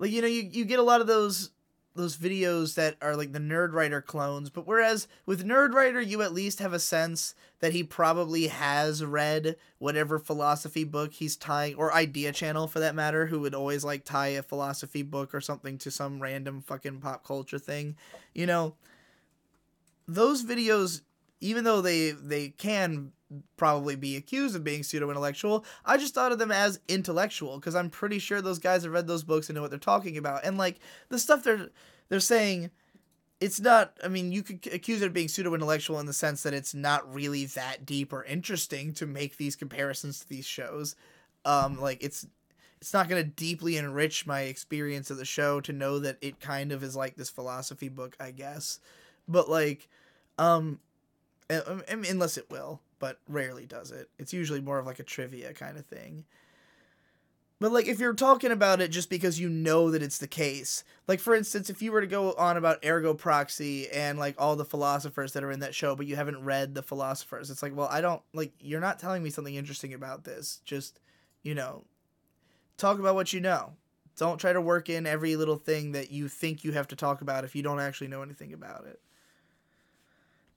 you get a lot of those videos that are like the Nerdwriter clones, but whereas with Nerdwriter you at least have a sense that he probably has read whatever philosophy book he's tying, or Idea Channel for that matter, who would always like tie a philosophy book or something to some random fucking pop culture thing. Those videos, even though they can probably be accused of being pseudo-intellectual, I just thought of them as intellectual, because I'm pretty sure those guys have read those books and know what they're talking about. And, like, the stuff they're saying, it's not... I mean, you could accuse it of being pseudo-intellectual in the sense that it's not really that deep or interesting to make these comparisons to these shows. Like, it's not going to deeply enrich my experience of the show to know that it kind of is like this philosophy book, I guess. But, like, unless it will, but rarely does it. It's usually more of like a trivia kind of thing. But, like, if you're talking about it just because you know that it's the case, like, for instance, if you were to go on about Ergo Proxy and, like, all the philosophers that are in that show, but you haven't read the philosophers, it's like, well, I don't, like, you're not telling me something interesting about this. Just, talk about what you know. Don't try to work in every little thing that you think you have to talk about if you don't actually know anything about it.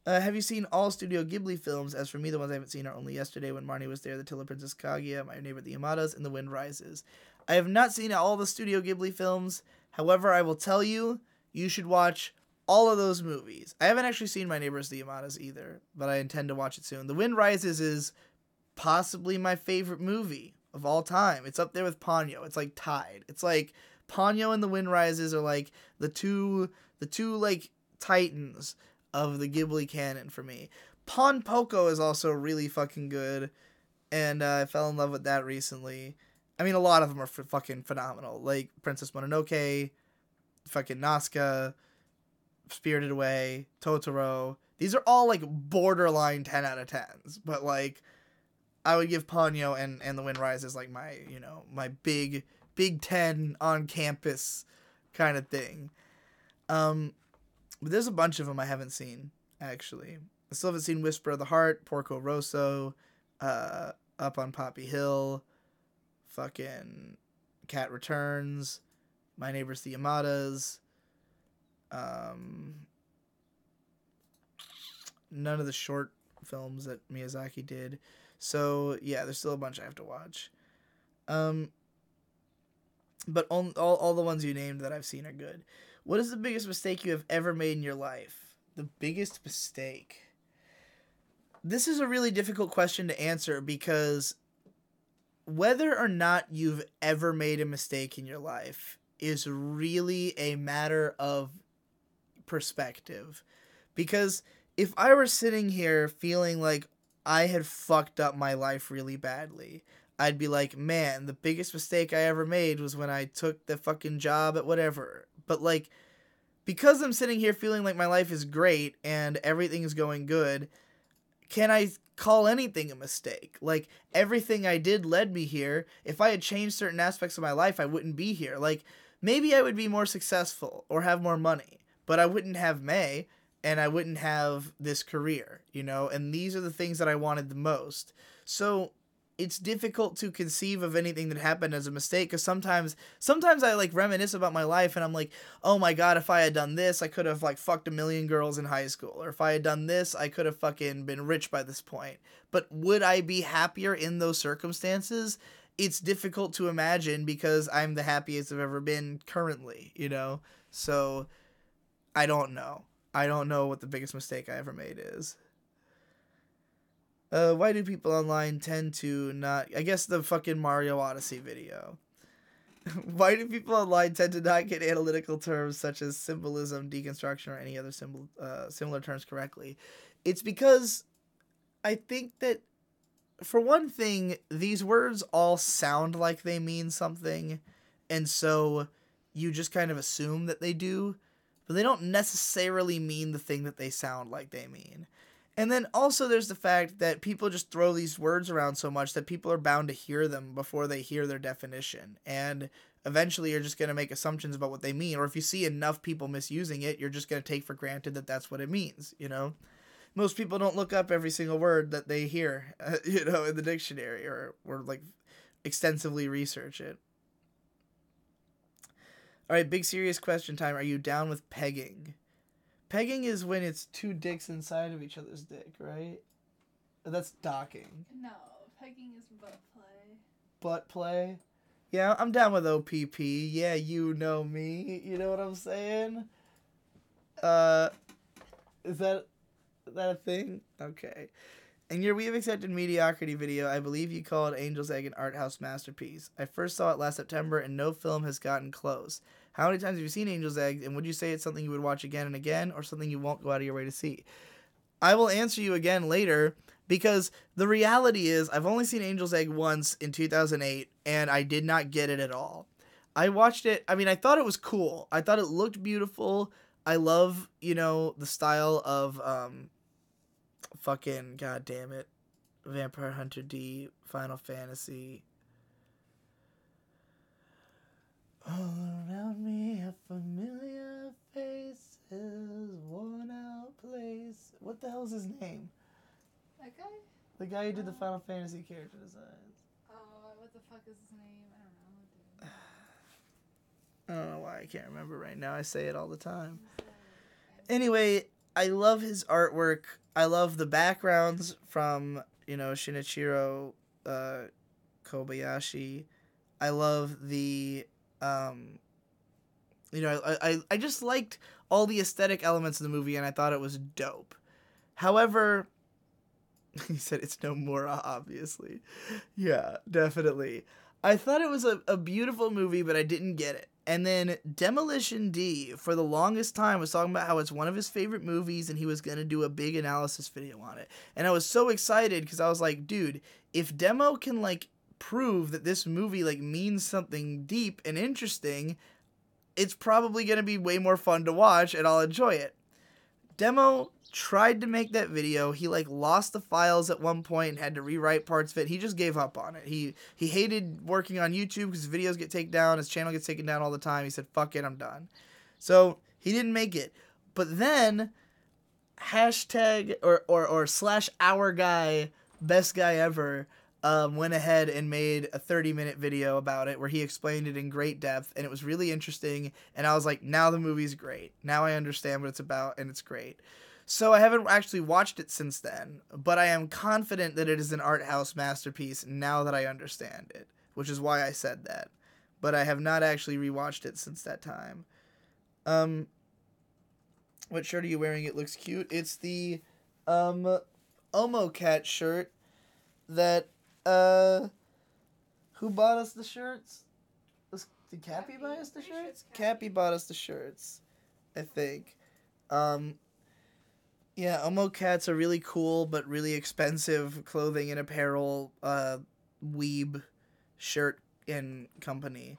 Have you seen all Studio Ghibli films? As for me, the ones I haven't seen are Only Yesterday, When Marnie Was There, The Tale of Princess Kaguya, My Neighbor the Yamadas, and The Wind Rises. I have not seen all the Studio Ghibli films. However, I will tell you, you should watch all of those movies. I haven't actually seen My Neighbors the Yamadas either, but I intend to watch it soon. The Wind Rises is possibly my favorite movie of all time. It's up there with Ponyo. It's like tied. It's like Ponyo and The Wind Rises are like the two like titans of the Ghibli canon for me. Pon Poko is also really fucking good, and I fell in love with that recently. I mean, a lot of them are fucking phenomenal. Like Princess Mononoke, fucking Nazca, Spirited Away, Totoro. These are all like borderline 10 out of 10s, but like I would give Ponyo and The Wind Rises like my, my big 10 on campus kind of thing. But there's a bunch of them I haven't seen, actually. I still haven't seen Whisper of the Heart, Porco Rosso, Up on Poppy Hill, fucking Cat Returns, My Neighbors the Yamadas, none of the short films that Miyazaki did. So, yeah, there's still a bunch I have to watch. But all the ones you named that I've seen are good. What is the biggest mistake you have ever made in your life? The biggest mistake? This is a really difficult question to answer because whether or not you've ever made a mistake in your life is really a matter of perspective. Because if I were sitting here feeling like I had fucked up my life really badly, I'd be like, man, the biggest mistake I ever made was when I took the fucking job at whatever. But like, because I'm sitting here feeling like my life is great and everything is going good, can I call anything a mistake? Like, everything I did led me here. If I had changed certain aspects of my life, I wouldn't be here. Like, maybe I would be more successful or have more money, but I wouldn't have May and I wouldn't have this career, and these are the things that I wanted the most. So it's difficult to conceive of anything that happened as a mistake, because sometimes I like reminisce about my life and I'm like, oh my god, if I had done this, I could have like fucked 1 million girls in high school, or if I had done this, I could have fucking been rich by this point. But would I be happier in those circumstances? It's difficult to imagine because I'm the happiest I've ever been currently, So I don't know. I don't know what the biggest mistake I ever made is. Why do people online tend to not... I guess the fucking Mario Odyssey video. Why do people online tend to not get analytical terms such as symbolism, deconstruction, or any other similar terms correctly? It's because I think that, for one thing, these words all sound like they mean something, and so you just kind of assume that they do, but they don't necessarily mean the thing that they sound like they mean. And then also there's the fact that people just throw these words around so much that people are bound to hear them before they hear their definition. And eventually you're just going to make assumptions about what they mean. Or if you see enough people misusing it, you're just going to take for granted that that's what it means, Most people don't look up every single word that they hear, in the dictionary or like extensively research it. All right, big serious question time. Are you down with pegging? Pegging is when it's two dicks inside of each other's dick, right? That's docking. No, pegging is butt play. Butt play? Yeah, I'm down with OPP. Yeah, you know me. You know what I'm saying? Is that a thing? Okay. In your We Have Accepted Mediocrity video, I believe you called Angel's Egg an art house masterpiece. I first saw it last September, and no film has gotten close. How many times have you seen Angel's Egg, and would you say it's something you would watch again and again, or something you won't go out of your way to see? I will answer you again later, because the reality is I've only seen Angel's Egg once in 2008, and I did not get it at all. I watched it, I thought it was cool. I thought it looked beautiful. I love, the style of, fucking, goddamn it, Vampire Hunter D, Final Fantasy. All around me are familiar faces, worn out place. What the hell is his name? That guy? The guy who did the Final Fantasy character designs. Oh, what the fuck is his name? I don't know. I don't know why I can't remember right now. I say it all the time. Anyway, I love his artwork. I love the backgrounds from, Shinichiro Kobayashi. I love the... I just liked all the aesthetic elements of the movie, and I thought it was dope. However, he said it's no more, obviously. Yeah, definitely. I thought it was a beautiful movie, but I didn't get it. And then Demolition D, for the longest time, was talking about how it's one of his favorite movies and he was going to do a big analysis video on it. And I was so excited because I was like, dude, if Demo can, like, prove that this movie, like, means something deep and interesting, it's probably going to be way more fun to watch and I'll enjoy it. Demo tried to make that video. He, like, lost the files at one point and had to rewrite parts of it. He just gave up on it. He hated working on YouTube because his videos get taken down. His channel gets taken down all the time. He said, fuck it, I'm done. So he didn't make it. But then hashtag or slash our guy, best guy ever, went ahead and made a 30-minute video about it where he explained it in great depth, and it was really interesting, and I was like, now the movie's great. Now I understand what it's about, and it's great. So I haven't actually watched it since then, but I am confident that it is an art house masterpiece now that I understand it, which is why I said that. But I have not actually rewatched it since that time. What shirt are you wearing? It looks cute. It's the Omo Cat shirt that who bought us the shirts? Did Cappy buy us the shirts? Cappy bought us the shirts, I think. Yeah, Omo Cat's a really cool but really expensive clothing and apparel weeb shirt and company.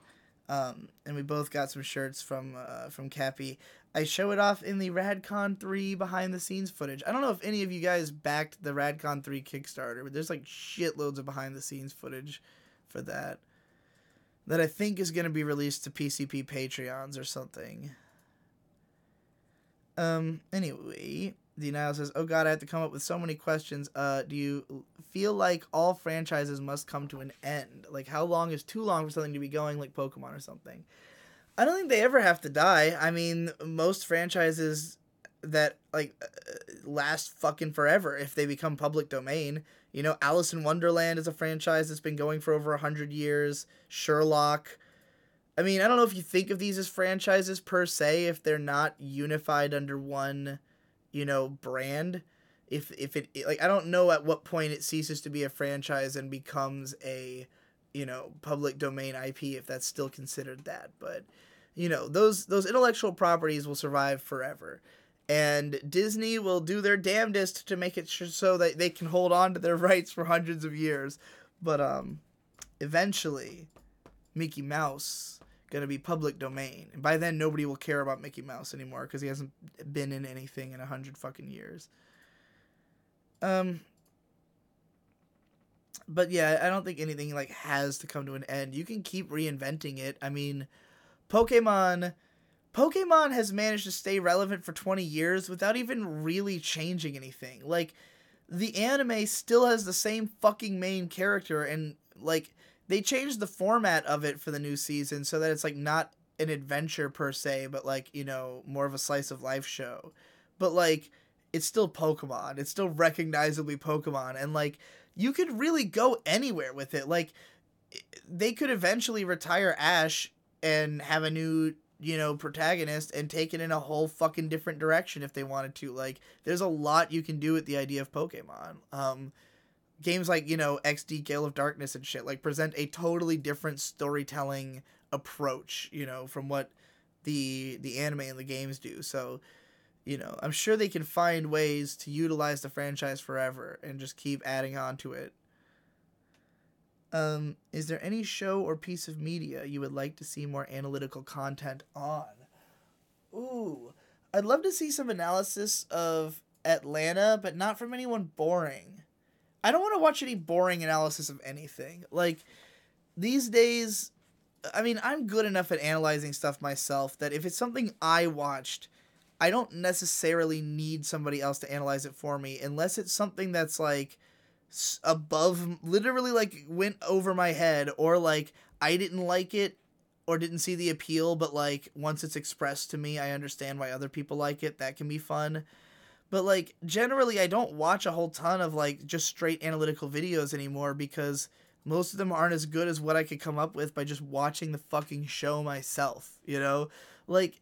And we both got some shirts from Cappy. I show it off in the RadCon 3 behind the scenes footage. I don't know if any of you guys backed the RadCon 3 Kickstarter, but there's like shitloads of behind the scenes footage for that I think is going to be released to PCP Patreons or something. Anyway, Denial says, oh god, I have to come up with so many questions. Do you feel like all franchises must come to an end? Like, how long is too long for something to be going, like Pokemon or something? I don't think they ever have to die. I mean, most franchises that, like, last fucking forever if they become public domain. You know, Alice in Wonderland is a franchise that's been going for over 100 years. Sherlock. I mean, I don't know if you think of these as franchises per se, if they're not unified under one, you know, brand. If it, like, I don't know at what point it ceases to be a franchise and becomes a, you know, public domain IP, if that's still considered that. But, you know, those intellectual properties will survive forever. And Disney will do their damnedest to make it so that they can hold on to their rights for hundreds of years. But eventually, Mickey Mouse going to be public domain. And by then, nobody will care about Mickey Mouse anymore because he hasn't been in anything in 100 fucking years. But yeah, I don't think anything, like, has to come to an end. You can keep reinventing it. I mean, Pokemon has managed to stay relevant for 20 years without even really changing anything. Like, the anime still has the same fucking main character, and, like, they changed the format of it for the new season so that it's, like, not an adventure per se, but, like, you know, more of a slice of life show. But, like, it's still Pokemon. It's still recognizably Pokemon, and, like, you could really go anywhere with it. Like, they could eventually retire Ash and have a new, you know, protagonist and take it in a whole fucking different direction if they wanted to. Like, there's a lot you can do with the idea of Pokemon. Games like, you know, XD Gale of Darkness and shit, like, present a totally different storytelling approach, you know, from what the anime and the games do. So, you know, I'm sure they can find ways to utilize the franchise forever and just keep adding on to it. Is there any show or piece of media you would like to see more analytical content on? Ooh, I'd love to see some analysis of Atlanta, but not from anyone boring. I don't want to watch any boring analysis of anything. Like, these days, I mean, I'm good enough at analyzing stuff myself that if it's something I watched, I don't necessarily need somebody else to analyze it for me, unless it's something that's, like, above, literally, like, went over my head, or, like, I didn't like it, or didn't see the appeal, but, like, once it's expressed to me, I understand why other people like it. That can be fun. But, like, generally, I don't watch a whole ton of, like, just straight analytical videos anymore, because most of them aren't as good as what I could come up with by just watching the fucking show myself, you know? Like,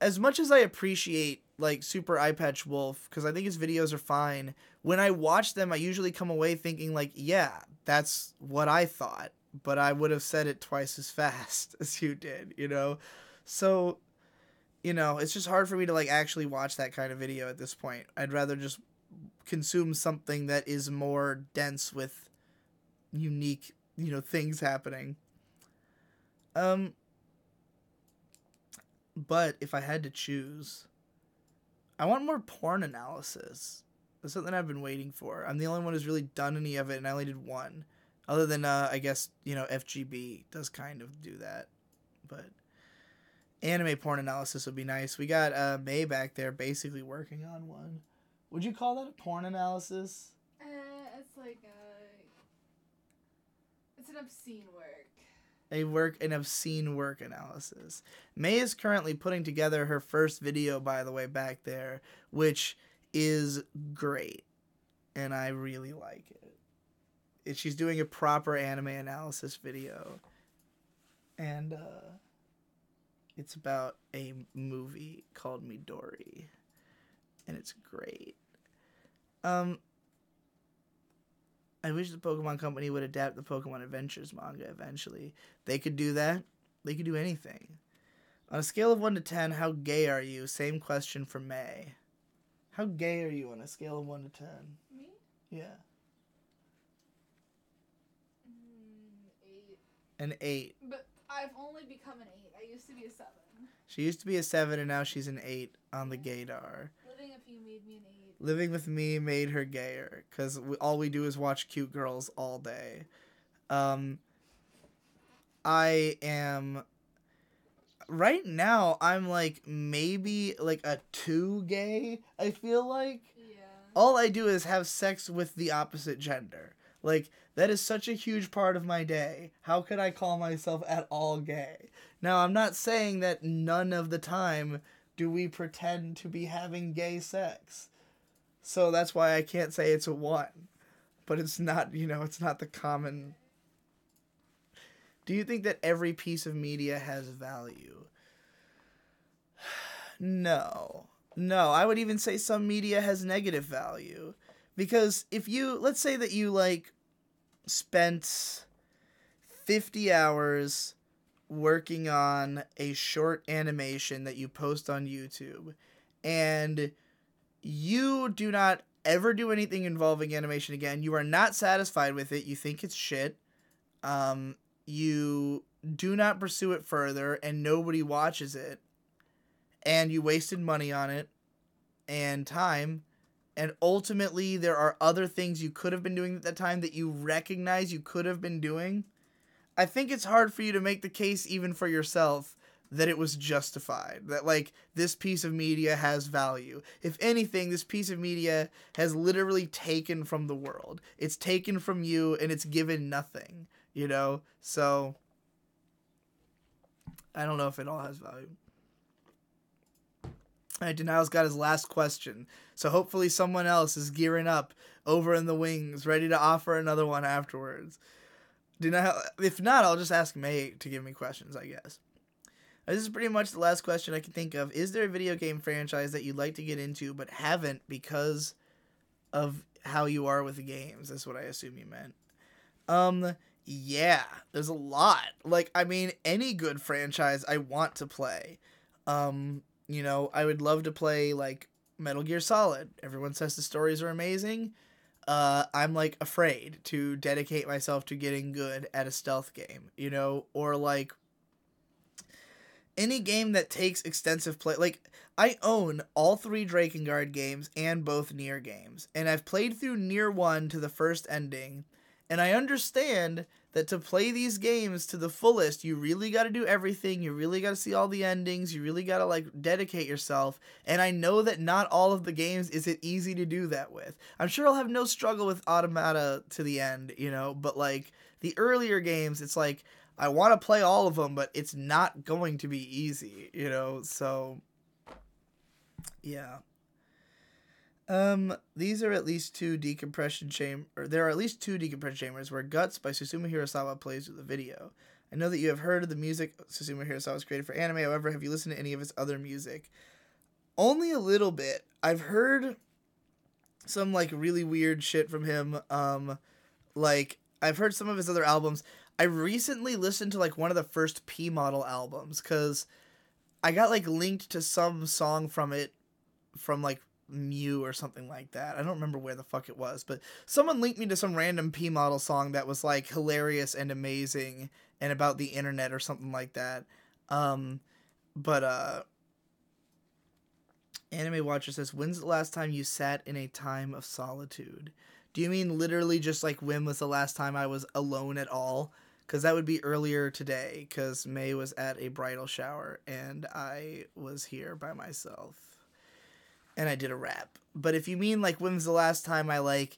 as much as I appreciate, like, Super Eye Patch Wolf, because I think his videos are fine, when I watch them, I usually come away thinking like, yeah, that's what I thought, but I would have said it twice as fast as you did, you know? So, you know, it's just hard for me to like actually watch that kind of video at this point. I'd rather just consume something that is more dense with unique, you know, things happening. But if I had to choose, I want more porn analysis. That's something I've been waiting for. I'm the only one who's really done any of it, and I only did one. Other than, I guess, you know, FGB does kind of do that. But anime porn analysis would be nice. We got May back there basically working on one. Would you call that a porn analysis? It's like it's an obscene work. An obscene work analysis. May is currently putting together her first video, by the way, back there, which is great, and I really like it. She's doing a proper anime analysis video, and it's about a movie called Midori, and it's great. I wish the Pokemon Company would adapt the Pokemon Adventures manga eventually. They could do that. They could do anything. On a scale of 1 to 10, how gay are you? Same question for May. How gay are you on a scale of 1 to 10? Me? Yeah. 8. An 8. But I've only become an 8. I used to be a 7. She used to be a 7 and now she's an 8 on the gaydar. Living with you made me an 8. Living with me made her gayer because all we do is watch cute girls all day. I am... Right now, I'm like maybe like a 2 gay, I feel like. Yeah. All I do is have sex with the opposite gender. Like, that is such a huge part of my day. How could I call myself at all gay? Now, I'm not saying that none of the time do we pretend to be having gay sex. So that's why I can't say it's a 1. But it's not, you know, it's not the common... Do you think that every piece of media has value? No. No, I would even say some media has negative value. Because if you, let's say that you, like, spent 50 hours working on a short animation that you post on YouTube, and you do not ever do anything involving animation again, you are not satisfied with it, you think it's shit, you do not pursue it further, and nobody watches it, and you wasted money on it, and time, and ultimately there are other things you could have been doing at that time that you recognize you could have been doing, I think it's hard for you to make the case even for yourself that it was justified, that like this piece of media has value. If anything, this piece of media has literally taken from the world. It's taken from you and it's given nothing, you know? So I don't know if it all has value. All right, Denial's got his last question. So hopefully someone else is gearing up over in the wings, ready to offer another one afterwards. Denial, if not, I'll just ask May to give me questions, I guess. This is pretty much the last question I can think of. Is there a video game franchise that you'd like to get into but haven't because of how you are with the games? That's what I assume you meant. Yeah, there's a lot. Like, I mean, any good franchise I want to play. You know, I would love to play, like, Metal Gear Solid. Everyone says the stories are amazing. I'm, like, afraid to dedicate myself to getting good at a stealth game, you know? Or, like, any game that takes extensive play. Like, I own all 3 Drakengard games and both Nier games. And I've played through Nier 1 to the first ending. And I understand that to play these games to the fullest, you really got to do everything. You really got to see all the endings. You really got to, like, dedicate yourself. And I know that not all of the games is it easy to do that with. I'm sure I'll have no struggle with Automata to the end, you know. But, like, the earlier games, it's like, I want to play all of them, but it's not going to be easy, you know. So, yeah. These are at least 2 decompression there are at least 2 decompression chambers where Guts by Susumu Hirasawa plays with the video. I know that you have heard of the music Susumu Hirasawa has created for anime, however, have you listened to any of his other music? Only a little bit. I've heard some like really weird shit from him. Like I've heard some of his other albums. I recently listened to like one of the first P Model albums because I got like linked to some song from it from like Mew or something like that. I don't remember where the fuck it was, but someone linked me to some random P Model song that was like hilarious and amazing and about the internet or something like that. But Anime Watcher says, when's the last time you sat in a time of solitude? Do you mean literally just like when was the last time I was alone at all? Because that would be earlier today, because May was at a bridal shower and I was here by myself. And I did a rap. But if you mean like when was the last time I like,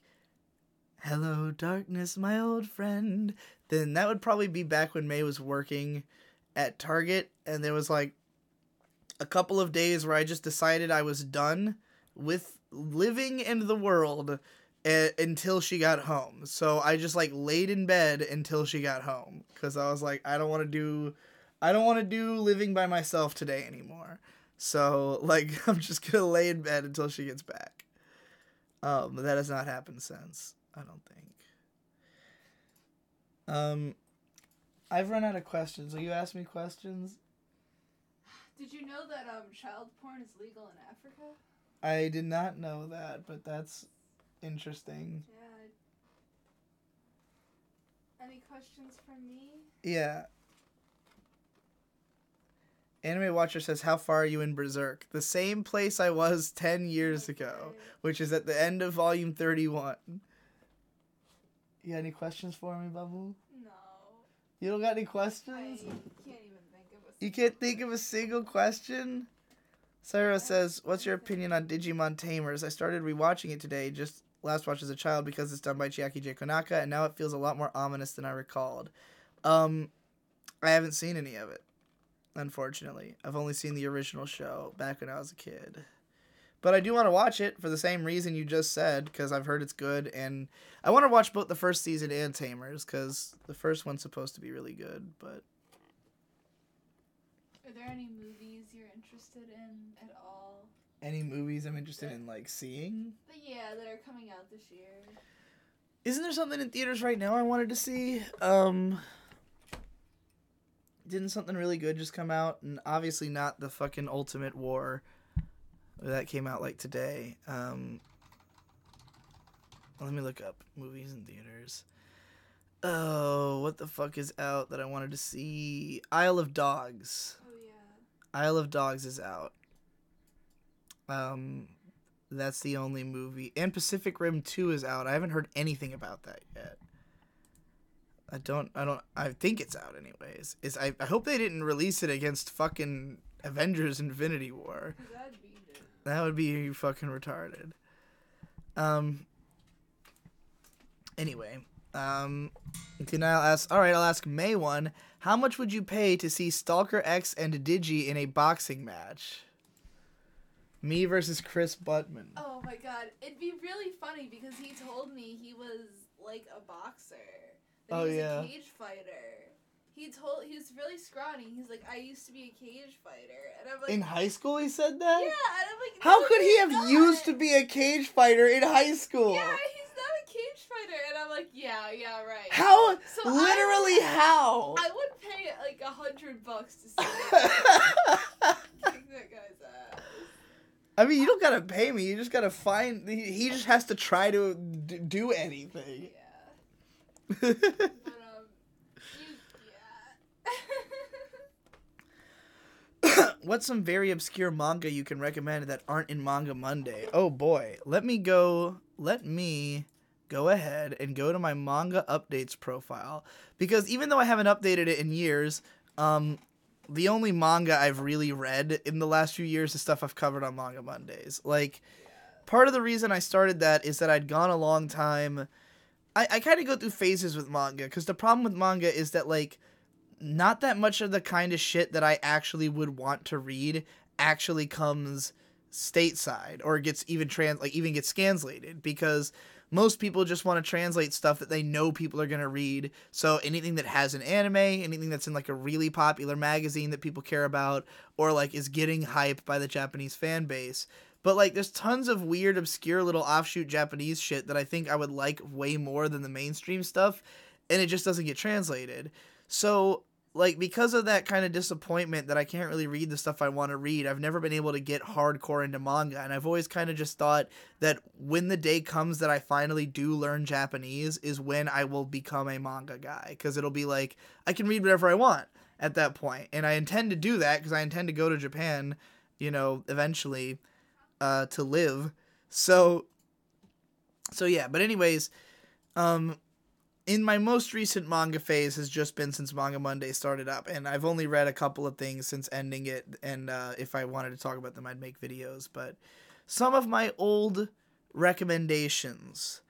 hello darkness, my old friend, then that would probably be back when May was working at Target and there was like a couple of days where I just decided I was done with living in the world until she got home. So I just like laid in bed until she got home because I was like, I don't want to do living by myself today anymore. So like I'm just gonna lay in bed until she gets back. But that has not happened since, I don't think. I've run out of questions. Will you ask me questions? Did you know that child porn is legal in Africa? I did not know that, but that's interesting. Yeah. Any questions from me? Yeah. Anime Watcher says, how far are you in Berserk? The same place I was 10 years ago, which is at the end of volume 31. You got any questions for me, Babu? No. You don't got any questions? I can't even think of a You can't think of a single question? Sarah says, what's your opinion on Digimon Tamers? I started rewatching it today, just last watch as a child because it's done by Chiaki J. Konaka, and now it feels a lot more ominous than I recalled. I haven't seen any of it, unfortunately. I've only seen the original show back when I was a kid. But I do want to watch it for the same reason you just said, because I've heard it's good, and I want to watch both the first season and Tamers, because the first one's supposed to be really good, but... Are there any movies you're interested in at all? Any movies I'm interested in, like, seeing? Yeah, that are coming out this year. Isn't there something in theaters right now I wanted to see? Didn't something really good just come out? And obviously not the fucking Ultimate War. That came out, like, today. Let me look up movies in theaters. Oh, what the fuck is out that I wanted to see? Isle of Dogs. Oh, yeah. Isle of Dogs is out. That's the only movie. And Pacific Rim 2 is out. I haven't heard anything about that yet. I think it's out anyways. I hope they didn't release it against fucking Avengers Infinity War. That'd be good. That would be fucking retarded. Anyway, okay, now I'll ask May one. How much would you pay to see Stalker X and Digi in a boxing match? Me versus Chris Buttman. Oh my god, it'd be really funny because he told me he was like a boxer. That he was a cage fighter. He was really scrawny. He's like, I used to be a cage fighter, and I'm like, in high school he said that? yeah, and I'm like, how could he have used to be a cage fighter in high school? Yeah, he's not a cage fighter, and I'm like, yeah, right. How? So literally how? I would pay like $100 to see that. Kick that guy's ass. I mean, you don't gotta pay me. You just gotta find. He just has to try to do anything. Yeah. But yeah. What's some very obscure manga you can recommend that aren't in Manga Monday? Oh boy, let me go ahead and go to my manga updates profile, because even though I haven't updated it in years, the only manga I've really read in the last few years is stuff I've covered on Manga Mondays. Like, part of the reason I started that is that I'd gone a long time. I kind of go through phases with manga, because the problem with manga is that, like, not that much of the kind of shit that I actually would want to read actually comes stateside or gets even gets translated, because most people just want to translate stuff that they know people are going to read. So anything that has an anime, anything that's in like a really popular magazine that people care about, or like is getting hype by the Japanese fan base, But, like, there's tons of weird, obscure little offshoot Japanese shit that I think I would like way more than the mainstream stuff, and it just doesn't get translated. So, like, because of that kind of disappointment that I can't really read the stuff I want to read, I've never been able to get hardcore into manga, and I've always kind of just thought that when the day comes that I finally do learn Japanese is when I will become a manga guy, because it'll be like, I can read whatever I want at that point, and I intend to do that, because I intend to go to Japan, you know, eventually, to live. So yeah, but anyways, in my most recent manga phase has just been since Manga Monday started up, and I've only read a couple of things since ending it, and if I wanted to talk about them, I'd make videos. But some of my old recommendations,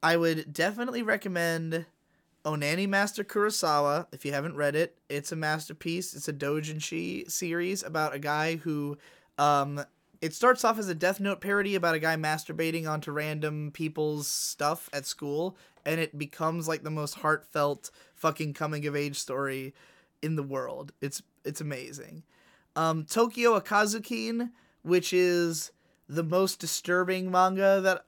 I would definitely recommend Onani Master Kurosawa. If you haven't read it, it's a masterpiece. It's a doujinshi series about a guy who, it starts off as a Death Note parody about a guy masturbating onto random people's stuff at school, and it becomes like the most heartfelt fucking coming of age story in the world. It's amazing. Tokyo Akazukin, which is the most disturbing manga that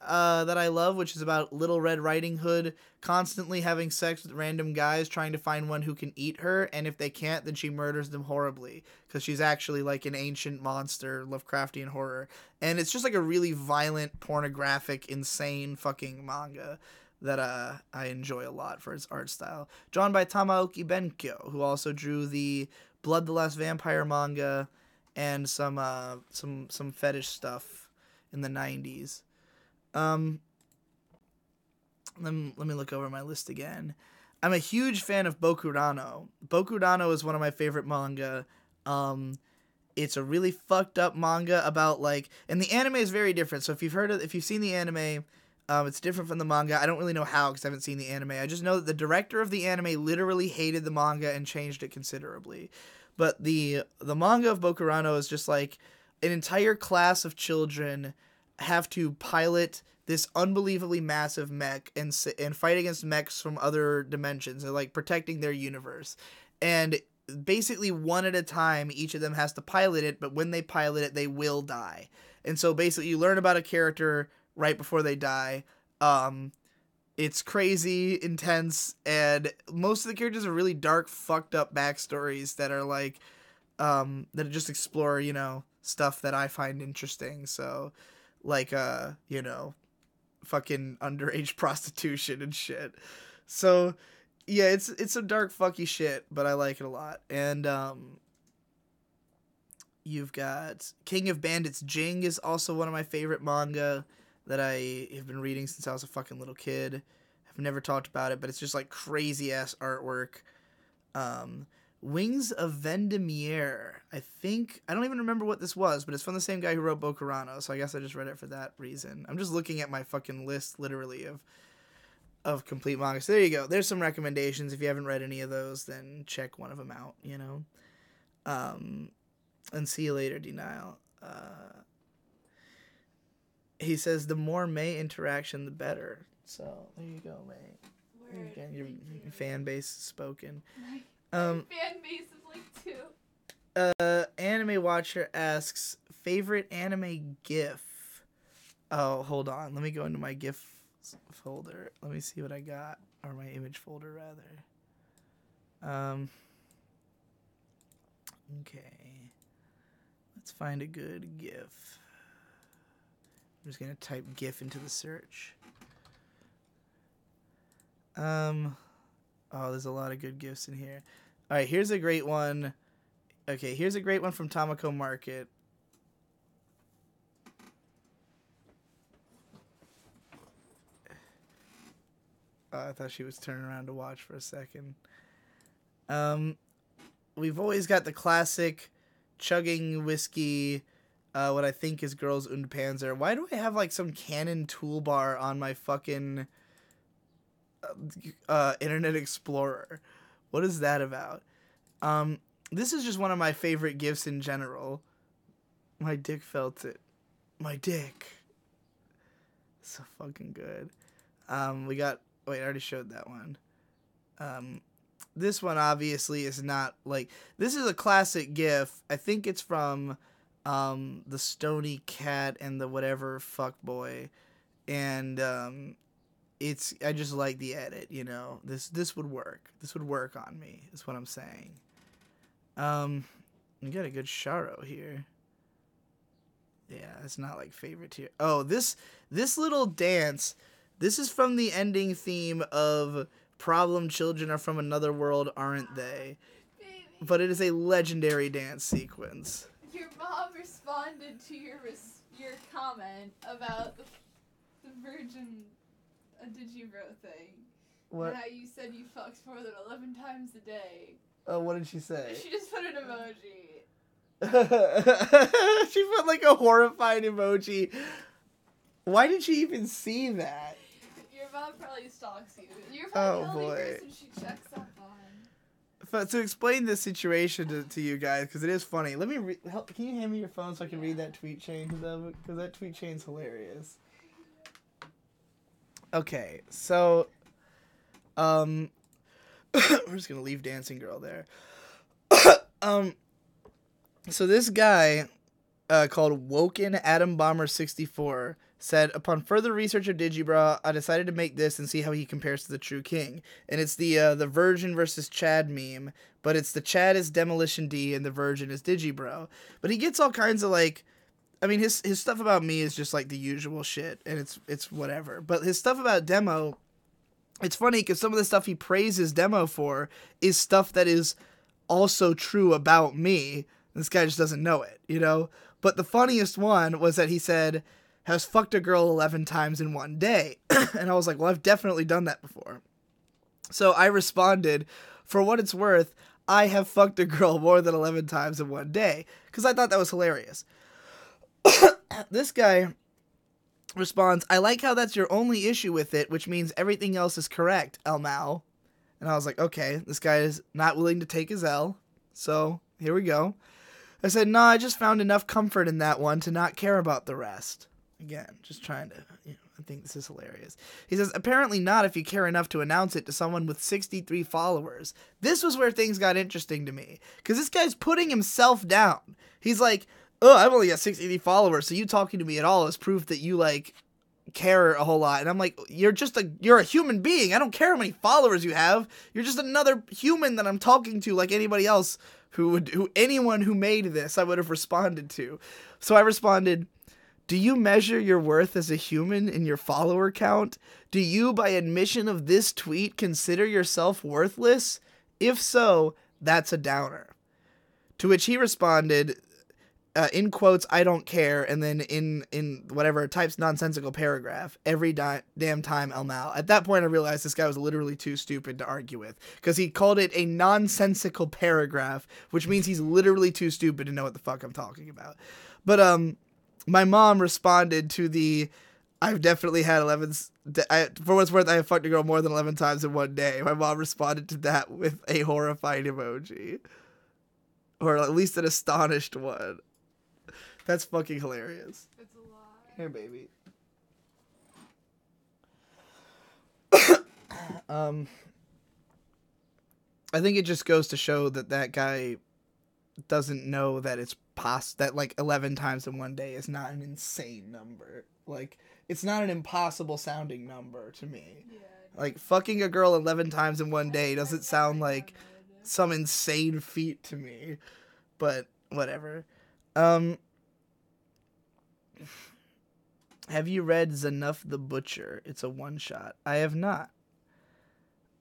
I love, which is about Little Red Riding Hood constantly having sex with random guys trying to find one who can eat her, and if they can't, then she murders them horribly, because she's actually like an ancient monster, Lovecraftian horror. And it's just like a really violent, pornographic, insane fucking manga that I enjoy a lot for its art style. Drawn by Tamaoki Benkyo, who also drew the Blood the Last Vampire manga and some fetish stuff in the 90s. Let me look over my list again. I'm a huge fan of Bokurano. Bokurano is one of my favorite manga. It's a really fucked up manga about, like, and the anime is very different. So if you've seen the anime, it's different from the manga. I don't really know how, because I haven't seen the anime. I just know that the director of the anime literally hated the manga and changed it considerably. But the manga of Bokurano is just like an entire class of children have to pilot this unbelievably massive mech and fight against mechs from other dimensions. They're like protecting their universe. And basically one at a time, each of them has to pilot it, but when they pilot it, they will die. And so basically you learn about a character right before they die. It's crazy, intense, and most of the characters are really dark, fucked up backstories that are like, that just explore, you know, stuff that I find interesting. So, like, you know, fucking underage prostitution and shit. So, yeah, it's some dark, fucky shit, but I like it a lot. And, you've got King of Bandits Jing is also one of my favorite manga that I have been reading since I was a fucking little kid. I've never talked about it, but it's just like crazy ass artwork. Wings of Vendemiaire. I don't even remember what this was, but it's from the same guy who wrote Bokurano, so I guess I just read it for that reason. I'm just looking at my fucking list, literally, of complete manga. So there you go. There's some recommendations. If you haven't read any of those, then check one of them out, you know? And see you later, Denial. He says the more May interaction, the better. So there you go, May. Again, your fan base is spoken. My fan base is like 2. Anime Watcher asks, favorite anime GIF? Oh, hold on. Let me go into my GIF folder. Let me see what I got. Or my image folder, rather. Okay. Let's find a good GIF. I'm just going to type GIF into the search. Oh, there's a lot of good GIFs in here. All right, here's a great one. Okay, here's a great one from Tamako Market. Oh, I thought she was turning around to watch for a second. We've always got the classic chugging whiskey, what I think is Girls und Panzer. Why do I have like some Canon toolbar on my fucking Internet Explorer? What is that about? This is just one of my favorite GIFs in general. My dick felt it. My dick. So fucking good. We got... Wait, I already showed that one. This one obviously is not like... This is a classic GIF. I think it's from the Stony Cat and the whatever fuckboy, and I just like the edit, you know. This would work. This would work on me. Is what I'm saying. You got a good Sharo here. Yeah, it's not like favorite tier. Oh, this little dance. This is from the ending theme of Problem Children Are From Another World, Aren't They? Baby. But it is a legendary dance sequence. Your mom responded to your comment about the Virgin Digibro thing. What? And how you said you fucked more than 11 times a day. Oh, what did she say? She just put an emoji. She put like a horrified emoji. Why did she even see that? Your mom probably stalks you. You're probably the only person she checks up on. But to explain this situation to you guys, because it is funny. Let me help. Can you hand me your phone so I can read that tweet chain? Because that tweet chain's hilarious. Okay, so we're just gonna leave Dancing Girl there. So this guy called Woken Atom Bomber 64 said, upon further research of Digibra, I decided to make this and see how he compares to the True King. And it's the Virgin versus Chad meme, but it's the Chad is Demolition D and the Virgin is Digibro. But he gets all kinds of like, I mean, his stuff about me is just like the usual shit, and it's whatever. But his stuff about Demo, it's funny because some of the stuff he praises Demo for is stuff that is also true about me. This guy just doesn't know it, you know? But the funniest one was that he said, has fucked a girl 11 times in one day. And I was like, well, I've definitely done that before. So I responded, for what it's worth, I have fucked a girl more than 11 times in one day. Because I thought that was hilarious. This guy responds, I like how that's your only issue with it, which means everything else is correct, El Mao. And I was like, okay, this guy is not willing to take his L. So here we go. I said, no, I just found enough comfort in that one to not care about the rest. Again, just trying to, I think this is hilarious. He says, apparently not if you care enough to announce it to someone with 63 followers. This was where things got interesting to me. Because this guy's putting himself down. He's like, oh, I've only got 63 followers, so you talking to me at all is proof that you, like, care a whole lot. And I'm like, you're a human being. I don't care how many followers you have. You're just another human that I'm talking to like anybody else anyone who made this, I would have responded to. So I responded, do you measure your worth as a human in your follower count? Do you, by admission of this tweet, consider yourself worthless? If so, that's a downer. To which he responded, in quotes, I don't care, and then in whatever, types nonsensical paragraph every damn time El Mal. At that point, I realized this guy was literally too stupid to argue with, because he called it a nonsensical paragraph, which means he's literally too stupid to know what the fuck I'm talking about. But my mom responded to the, I've definitely had 11, for what's worth, I have fucked a girl more than 11 times in one day. My mom responded to that with a horrified emoji. Or at least an astonished one. That's fucking hilarious. It's a lie. Here, baby. I think it just goes to show that guy doesn't know that it's that like 11 times in one day is not an insane number. Like, it's not an impossible sounding number to me. Yeah, like, fucking a girl 11 times in one day doesn't sound like some insane feat to me. But whatever. Have you read Zanuff the Butcher? It's a one-shot. I have not.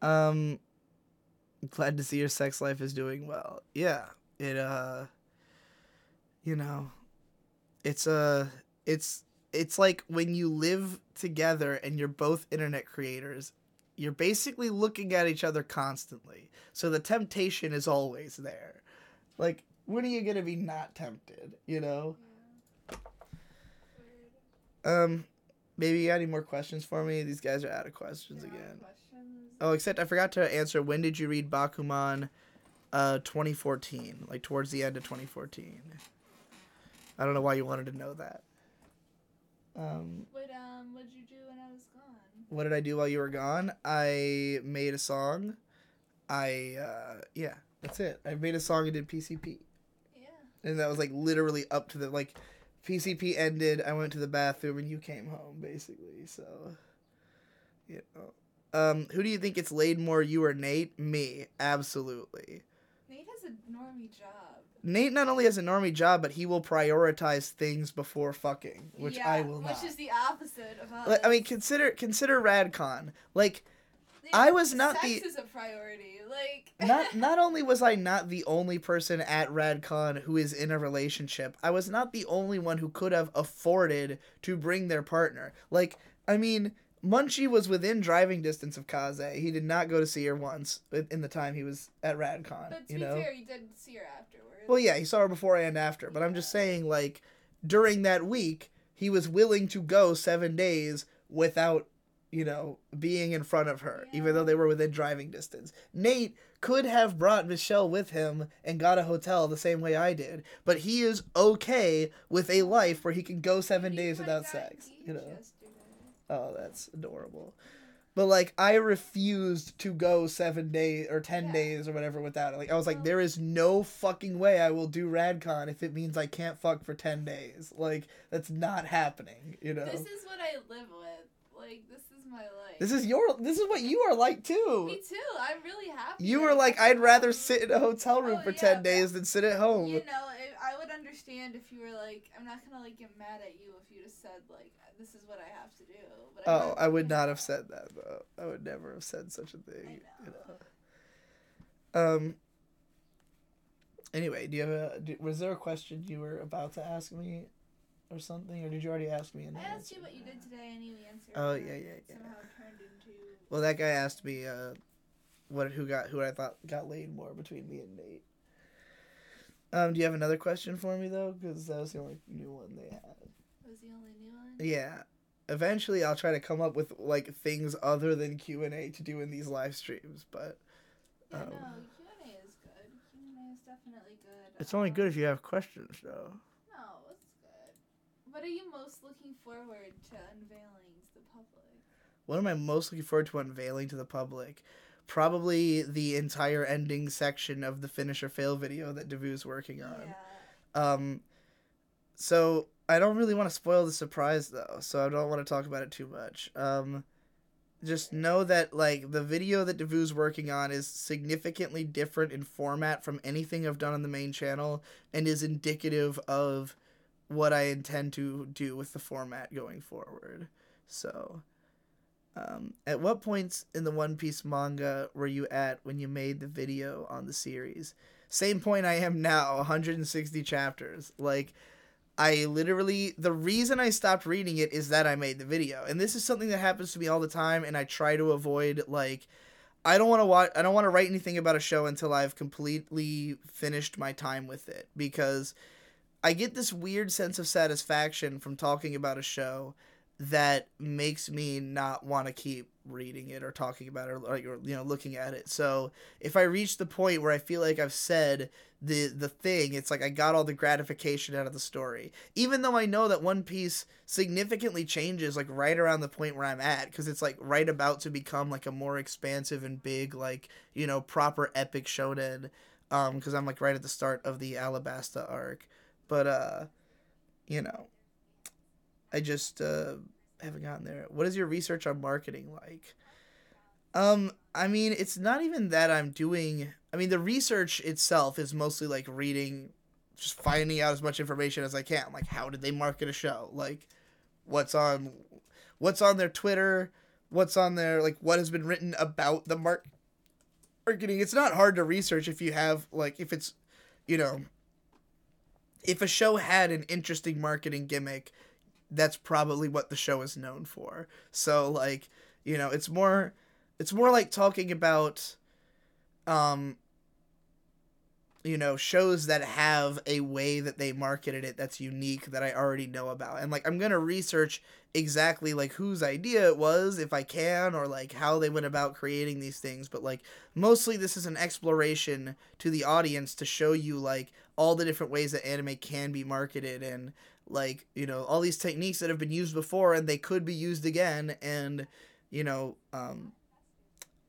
Glad to see your sex life is doing well. Yeah, it you know, it's like when you live together and you're both internet creators, you're basically looking at each other constantly. So the temptation is always there. Like, when are you gonna be not tempted, you know? Maybe you got any more questions for me? These guys are out of questions again. Oh, except I forgot to answer, when did you read Bakuman 2014? Like, towards the end of 2014. I don't know why you wanted to know that. What'd you do when I was gone? What did I do while you were gone? I made a song. Yeah, that's it. I made a song and did PCP. Yeah. And that was like literally up to the like PCP ended, I went to the bathroom and you came home basically. So you know. Who do you think gets laid more, you or Nate? Me, absolutely. Nate has a normie job. Nate not only has a normie job, but he will prioritize things before fucking, which I will not. Which is the opposite of us. I mean, consider RadCon. Like, I was not sex is a priority. Like, not only was I not the only person at RadCon who is in a relationship, I was not the only one who could have afforded to bring their partner. Like, I mean, Munchie was within driving distance of Kaze. He did not go to see her once in the time he was at RadCon. But to be fair, he did see her afterwards. Well, yeah, he saw her before and after. But I'm just saying, like, during that week, he was willing to go 7 days without, being in front of her, even though they were within driving distance. Nate could have brought Michelle with him and got a hotel the same way I did. But he is okay with a life where he can go 7 days without sex. Oh, that's adorable. But, like, I refused to go 7 days or 10 days or whatever without it. Like, I was like, there is no fucking way I will do RadCon if it means I can't fuck for 10 days. Like, that's not happening, This is what I live with. Like, this is my life. This is what you are like, too. Me too. I'm really happy. You were like, I'd rather sit in a hotel room for 10 days than sit at home. I would understand if you were like, I'm not gonna, like, get mad at you if you just said, like, this is what I have to do. But I would not have said that, though. I would never have said such a thing. Anyway, was there a question you were about to ask me or something? Or did you already ask me? I asked you what you did today and you answered. Oh, yeah. Somehow turned into... Well, that guy asked me who I thought got laid more between me and Nate. Do you have another question for me, though? Because that was the only new one they had. Was the only new one? Yeah. Eventually, I'll try to come up with, like, things other than Q&A to do in these live streams, but... Yeah, no, Q&A is good. Q&A is definitely good. It's only good if you have questions, though. No, it's good. What are you most looking forward to unveiling to the public? What am I most looking forward to unveiling to the public? Probably the entire ending section of the Finish or Fail video that Devu's working on. Yeah. So I don't really want to spoil the surprise, though, so I don't want to talk about it too much. Just know that, like, the video that Devu's working on is significantly different in format from anything I've done on the main channel and is indicative of what I intend to do with the format going forward. So, at what points in the One Piece manga were you at when you made the video on the series? Same point I am now, 160 chapters. Like, I literally, the reason I stopped reading it is that I made the video. And this is something that happens to me all the time, and I try to avoid, like, I don't want to write anything about a show until I've completely finished my time with it, because I get this weird sense of satisfaction from talking about a show that makes me not want to keep reading it or talking about it or looking at it. So if I reach the point where I feel like I've said the thing, it's like I got all the gratification out of the story. Even though I know that One Piece significantly changes, like, right around the point where I'm at, because it's, like, right about to become, like, a more expansive and big, like, proper epic shonen, because I'm, like, right at the start of the Alabasta arc. But, I just haven't gotten there. What is your research on marketing like? I mean, it's not even that I'm doing... I mean, the research itself is mostly, like, reading, just finding out as much information as I can. Like, how did they market a show? Like, what's on their Twitter? What's on their, like, what has been written about the marketing? It's not hard to research if you have, like, if it's, if a show had an interesting marketing gimmick, that's probably what the show is known for. So, like, it's more like talking about, shows that have a way that they marketed it that's unique that I already know about. And, like, I'm going to research exactly, like, whose idea it was, if I can, or, like, how they went about creating these things. But, like, mostly this is an exploration to the audience to show you, like, all the different ways that anime can be marketed and, like, all these techniques that have been used before and they could be used again, and,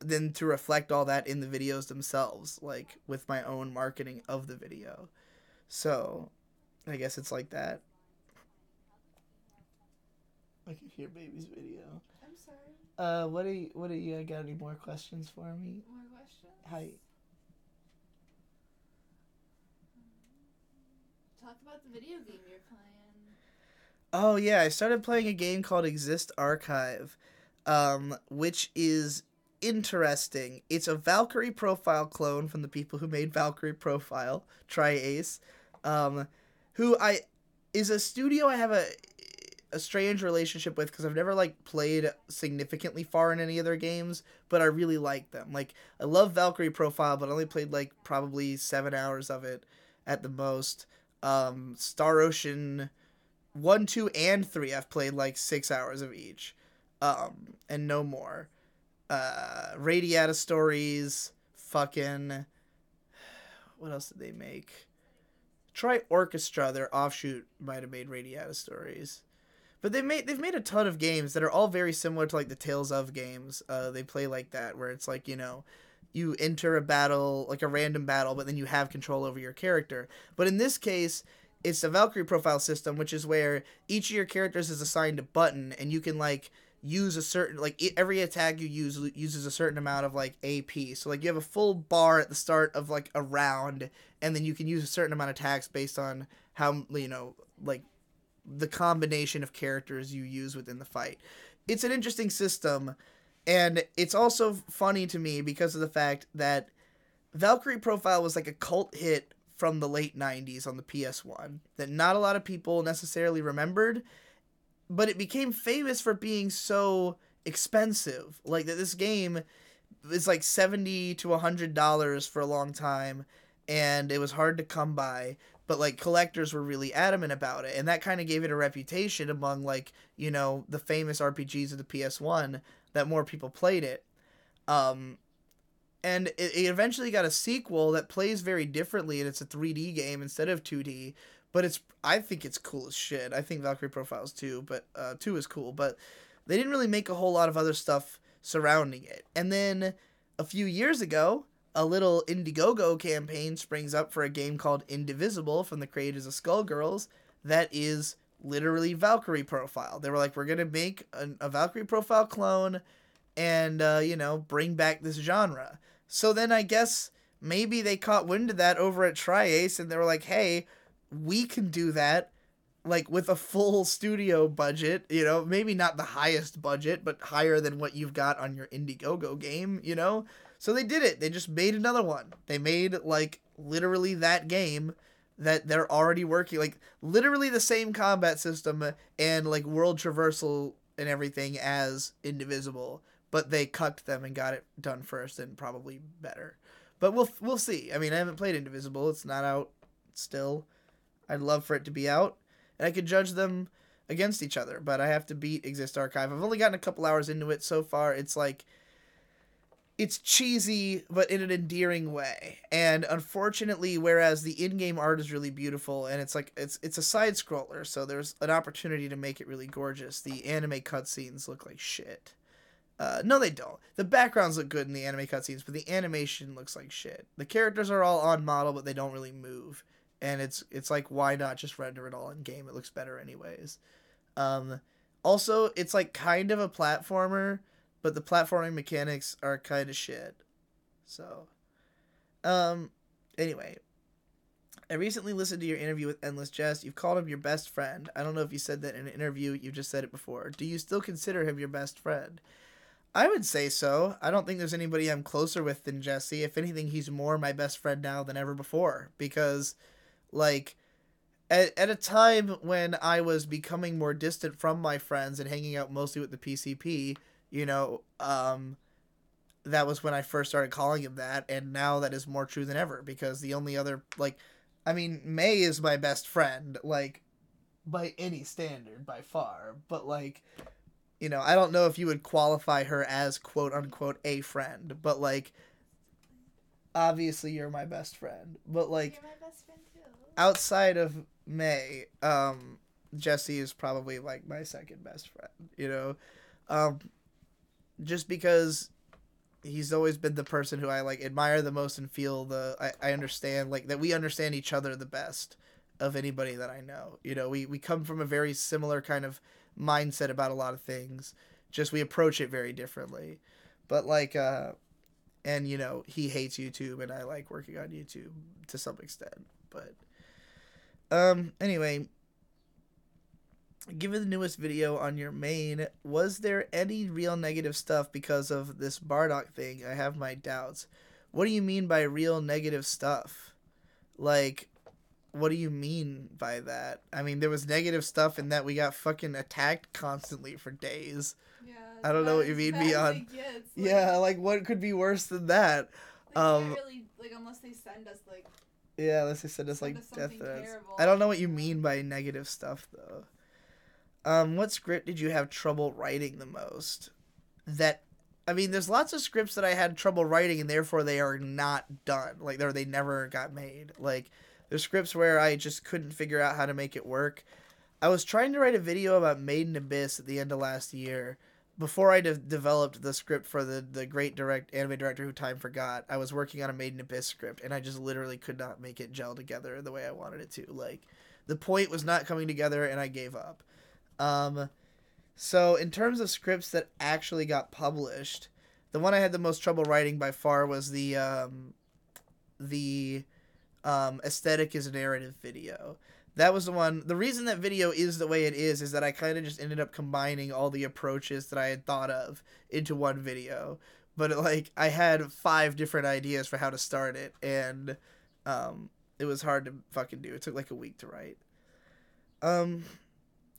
then to reflect all that in the videos themselves, like, with my own marketing of the video. So, I guess it's like that. I can hear baby's video. I'm sorry. What do you got any more questions for me? More questions? Hi. Talk about the video game you're playing. Oh yeah, I started playing a game called Exist Archive, which is interesting. It's a Valkyrie Profile clone from the people who made Valkyrie Profile, Tri-Ace, who I is a studio I have a strange relationship with because I've never like played significantly far in any of their games, but I really like them. Like I love Valkyrie Profile, but I only played like probably 7 hours of it at the most. Star Ocean 1, 2, and 3 I've played like 6 hours of each, and no more. Radiata Stories, fucking what else did they make? Try Orchestra, their offshoot might have made Radiata Stories. But they've made a ton of games that are all very similar to like the Tales of games. They play like that where it's like, you enter a battle, like a random battle, but then you have control over your character. But in this case, it's a Valkyrie profile system, which is where each of your characters is assigned a button, and you can like use a certain every attack you use uses a certain amount of like AP. So like you have a full bar at the start of like a round, and then you can use a certain amount of attacks based on how like the combination of characters you use within the fight. It's an interesting system, and it's also funny to me because of the fact that Valkyrie Profile was like a cult hit from the late 90s on the PS1 that not a lot of people necessarily remembered, but it became famous for being so expensive. Like that this game is like $70 to $100 for a long time, and it was hard to come by, but like collectors were really adamant about it, and that kind of gave it a reputation among like the famous RPGs of the PS1 that more people played it. And it eventually got a sequel that plays very differently, and it's a 3D game instead of 2D. But I think it's cool as shit. I think Valkyrie Profiles 2, but 2 is cool. But they didn't really make a whole lot of other stuff surrounding it. And then a few years ago, a little Indiegogo campaign springs up for a game called Indivisible from the creators of Skullgirls that is literally Valkyrie Profile. They were like, we're going to make a Valkyrie Profile clone and, bring back this genre. So then I guess maybe they caught wind of that over at Tri-Ace, and they were like, hey, we can do that, like, with a full studio budget, maybe not the highest budget, but higher than what you've got on your Indiegogo game, So they did it. They just made another one. They made, like, literally that game that they're already working, like, literally the same combat system and, like, world traversal and everything as Indivisible, but they cucked them and got it done first and probably better. But we'll see. I mean, I haven't played Indivisible. It's not out still. I'd love for it to be out, and I could judge them against each other, but I have to beat Exist Archive. I've only gotten a couple hours into it so far. It's like, it's cheesy, but in an endearing way. And unfortunately, whereas the in-game art is really beautiful, and it's like it's a side scroller, so there's an opportunity to make it really gorgeous. The anime cutscenes look like shit. No, they don't. The backgrounds look good in the anime cutscenes, but the animation looks like shit. The characters are all on model, but they don't really move. And it's like, why not just render it all in game? It looks better anyways. Also, it's like kind of a platformer, but the platforming mechanics are kind of shit. So, anyway, I recently listened to your interview with Endless Jest. You've called him your best friend. I don't know if you said that in an interview. You just said it before. Do you still consider him your best friend? I would say so. I don't think there's anybody I'm closer with than Jesse. If anything, he's more my best friend now than ever before. Because, like, at a time when I was becoming more distant from my friends and hanging out mostly with the PCP, that was when I first started calling him that. And now that is more true than ever. Because the only other, May is my best friend, like, by any standard, by far. But, like, I don't know if you would qualify her as quote unquote a friend, but like, obviously you're my best friend. But like, You're my best friend too. Outside of May, Jesse is probably like my second best friend, just because he's always been the person who I like admire the most and feel I understand, like, that we understand each other the best of anybody that I know. You know, we come from a very similar kind of mindset about a lot of things. Just we approach it very differently. But like and you know, he hates YouTube and I like working on YouTube to some extent. But anyway, given the newest video on your main, was there any real negative stuff because of this Bardock thing? I have my doubts. What do you mean by real negative stuff? Like, what do you mean by that? I mean, there was negative stuff in that we got fucking attacked constantly for days. Yeah, I don't know what you mean beyond. Yeah, like what could be worse than that? They can't really, like, unless they send us like. Yeah, unless they send us like death threats. I don't know what you mean by negative stuff though. What script did you have trouble writing the most? I mean, there's lots of scripts that I had trouble writing and therefore they are not done. Like, they never got made. Like, there's scripts where I just couldn't figure out how to make it work. I was trying to write a video about Made in Abyss at the end of last year. Before I developed the script for the great anime director who time forgot, I was working on a Made in Abyss script, and I just literally could not make it gel together the way I wanted it to. Like, the point was not coming together, and I gave up. So in terms of scripts that actually got published, the one I had the most trouble writing by far was the aesthetic is narrative video. That was the one. The reason that video is the way it is that I kind of just ended up combining all the approaches that I had thought of into one video. But like, I had 5 different ideas for how to start it, and it was hard to fucking do. It took like a week to write.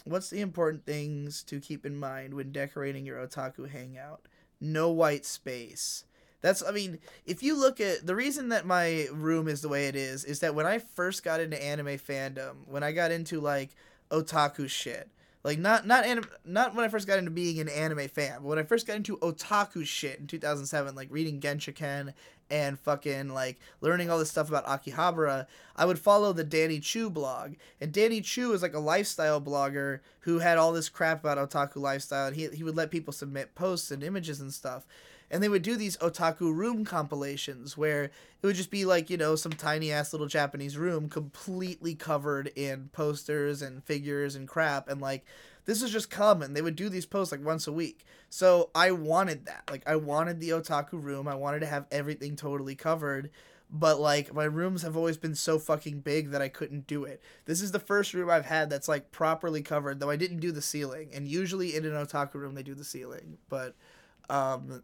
What's the important things to keep in mind when decorating your otaku hangout? No white space. I mean, if you look at the reason that my room is the way it is that when I first got into anime fandom, when I got into like otaku shit, like not when I first got into being an anime fan, but when I first got into otaku shit in 2007, like reading Genshiken and fucking like learning all this stuff about Akihabara, I would follow the Danny Chu blog. And Danny Chu is like a lifestyle blogger who had all this crap about otaku lifestyle, and he would let people submit posts and images and stuff. And they would do these otaku room compilations where it would just be like, you know, some tiny ass little Japanese room completely covered in posters and figures and crap. And like, this was just common. They would do these posts like once a week. So I wanted that. Like, I wanted the otaku room. I wanted to have everything totally covered. But like, my rooms have always been so fucking big that I couldn't do it. This is the first room I've had that's like properly covered, though I didn't do the ceiling. And usually in an otaku room, they do the ceiling. But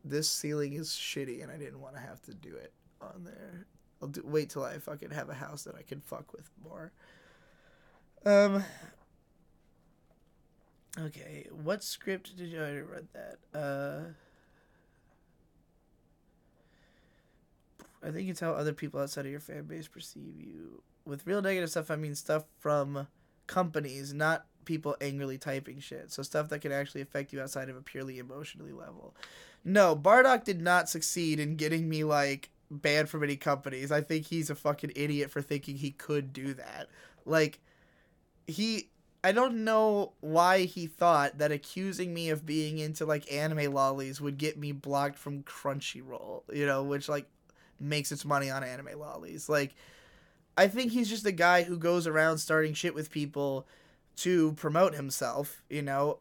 this ceiling is shitty, and I didn't want to have to do it on there. Wait till I fucking have a house that I can fuck with more. Okay, what script did you already read that? I think it's how other people outside of your fan base perceive you. With real negative stuff, I mean stuff from companies, not people angrily typing shit. So stuff that can actually affect you outside of a purely emotionally level. No, Bardock did not succeed in getting me like banned from any companies. I think he's a fucking idiot for thinking he could do that. Like, I don't know why he thought that accusing me of being into like anime lollies would get me blocked from Crunchyroll, you know, which like makes its money on anime lollies. Like, I think he's just a guy who goes around starting shit with people to promote himself, you know.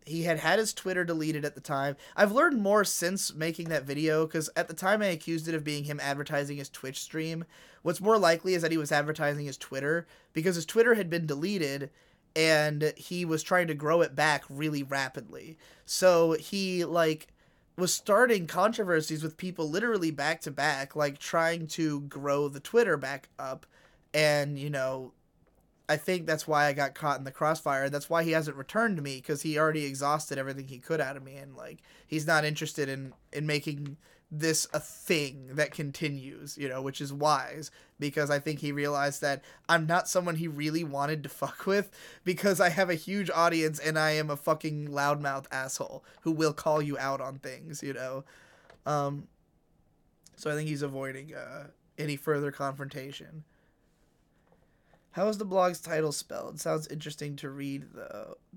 He had his Twitter deleted at the time. I've learned more since making that video, because at the time I accused it of being him advertising his Twitch stream. What's more likely is that he was advertising his Twitter, because his Twitter had been deleted, and he was trying to grow it back really rapidly. So he, like, was starting controversies with people literally back to back, like, trying to grow the Twitter back up, and, you know, I think that's why I got caught in the crossfire. That's why he hasn't returned to me, because he already exhausted everything he could out of me, and like, he's not interested in making this a thing that continues, you know, which is wise, because I think he realized that I'm not someone he really wanted to fuck with, because I have a huge audience and I am a fucking loudmouth asshole who will call you out on things, you know. So I think he's avoiding any further confrontation. How is the blog's title spelled? Sounds interesting to read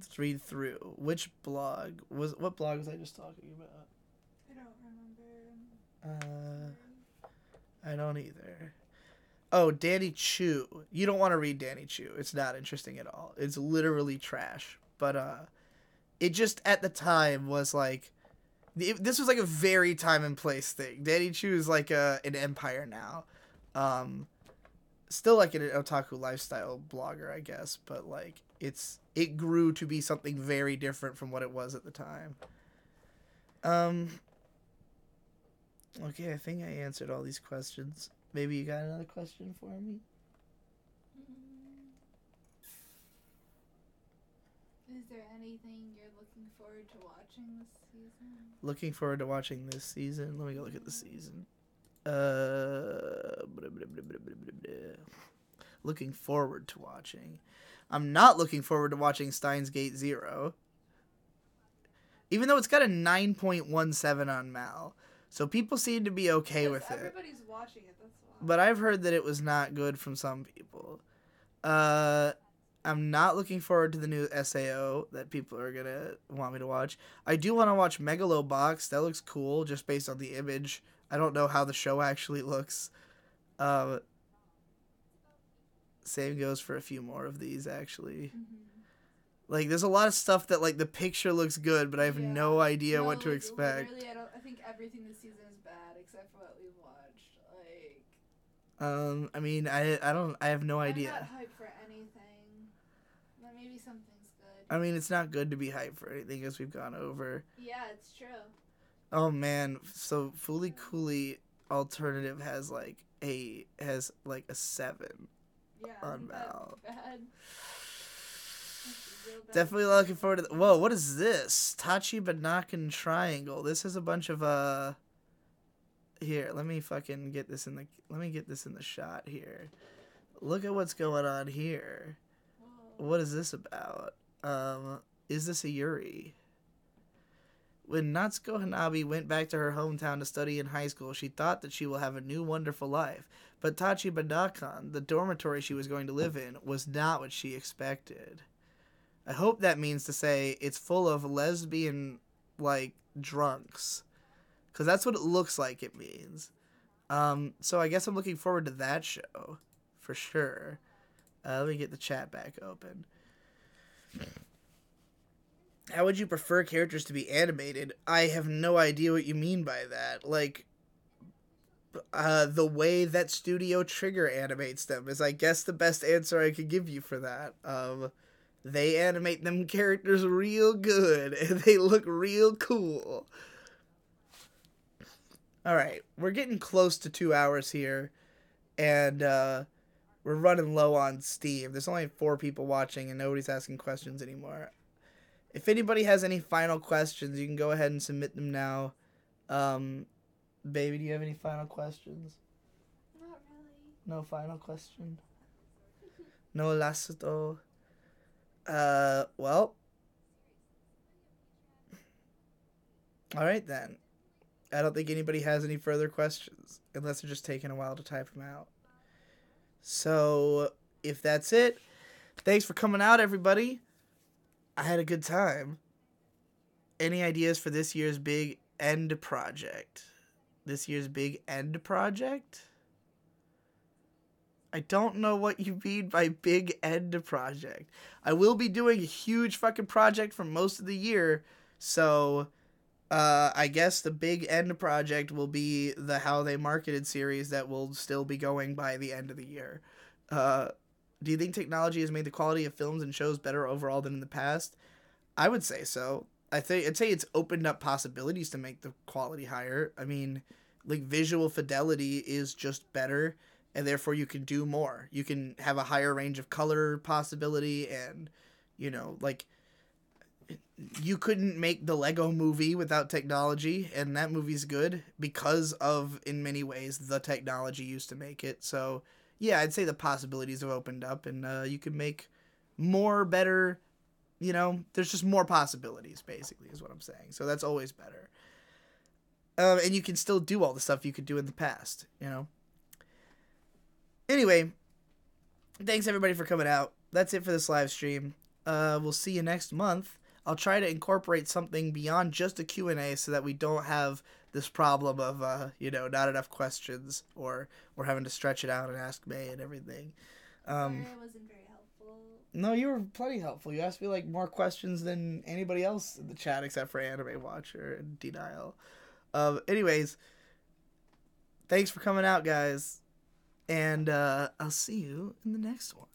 through. Which blog what blog was I just talking about? I don't remember. I don't either. Oh, Danny Chu. You don't want to read Danny Chu. It's not interesting at all. It's literally trash. But it just at the time was like, this was like a very time and place thing. Danny Chu is like an empire now. Still like an otaku lifestyle blogger, I guess, but like it grew to be something very different from what it was at the time. Okay, I think I answered all these questions. Maybe you got another question for me? Is there anything you're looking forward to watching this season? Looking forward to watching this season? Let me go look at the season. Looking forward to watching. I'm not looking forward to watching Steins Gate Zero. Even though it's got a 9.17 on Mal. So people seem to be okay with it. Everybody's watching it, that's why. But I've heard that it was not good from some people. I'm not looking forward to the new SAO that people are going to want me to watch. I do want to watch Megalobox. That looks cool just based on the image. I don't know how the show actually looks. Same goes for a few more of these, actually. Mm-hmm. Like, there's a lot of stuff that, like, the picture looks good, but I have no idea what to expect. Literally, I think everything this season is bad, except for what we've watched. Like... I mean, I have no idea. I'm not hyped for anything. But maybe something's good. I mean, it's not good to be hyped for anything, as we've gone over. Yeah, it's true. Oh, man. So, Fooly Cooly Alternative has, like, a 7 on Mal. Bad. Definitely looking forward to whoa, what is this? Tachibanakan Triangle. This is a bunch of here, let me get this in the shot here. Look at what's going on here. Whoa. What is this about? Is this a Yuri? When Natsuko Hanabi went back to her hometown to study in high school, she thought that she will have a new wonderful life. But Tachibanakan, the dormitory she was going to live in, was not what she expected. I hope that means to say it's full of lesbian, like, drunks. Because that's what it looks like it means. So I guess I'm looking forward to that show. For sure. Let me get the chat back open. How would you prefer characters to be animated? I have no idea what you mean by that. Like, the way that Studio Trigger animates them is, I guess, the best answer I could give you for that. They animate them characters real good, and they look real cool. Alright, we're getting close to 2 hours here, and we're running low on Steam. There's only 4 people watching, and nobody's asking questions anymore. If anybody has any final questions, you can go ahead and submit them now. Baby, do you have any final questions? Not really. No final question? No lasso. Well. Alright then. I don't think anybody has any further questions, unless they're just taking a while to type them out. So, if that's it, thanks for coming out, everybody. I had a good time. Any ideas for this year's big end project? This year's big end project? I don't know what you mean by big end project. I will be doing a huge fucking project for most of the year, so I guess the big end project will be the How They Marketed series that will still be going by the end of the year. Do you think technology has made the quality of films and shows better overall than in the past? I would say so. I'd say it's opened up possibilities to make the quality higher. I mean, like, visual fidelity is just better, and therefore you can do more. You can have a higher range of color possibility, and, you know, like, you couldn't make the Lego movie without technology, and that movie's good because of, in many ways, the technology used to make it. So, yeah, I'd say the possibilities have opened up, and you can make more, better, you know, there's just more possibilities, basically, is what I'm saying. So that's always better. And you can still do all the stuff you could do in the past, you know. Anyway, thanks everybody for coming out. That's it for this live stream. We'll see you next month. I'll try to incorporate something beyond just a Q&A so that we don't have this problem of not enough questions or having to stretch it out and ask May and everything. Sorry, I wasn't very helpful. No, you were plenty helpful. You asked me like more questions than anybody else in the chat except for Anime Watcher and Denial. Anyways, thanks for coming out, guys, and I'll see you in the next one.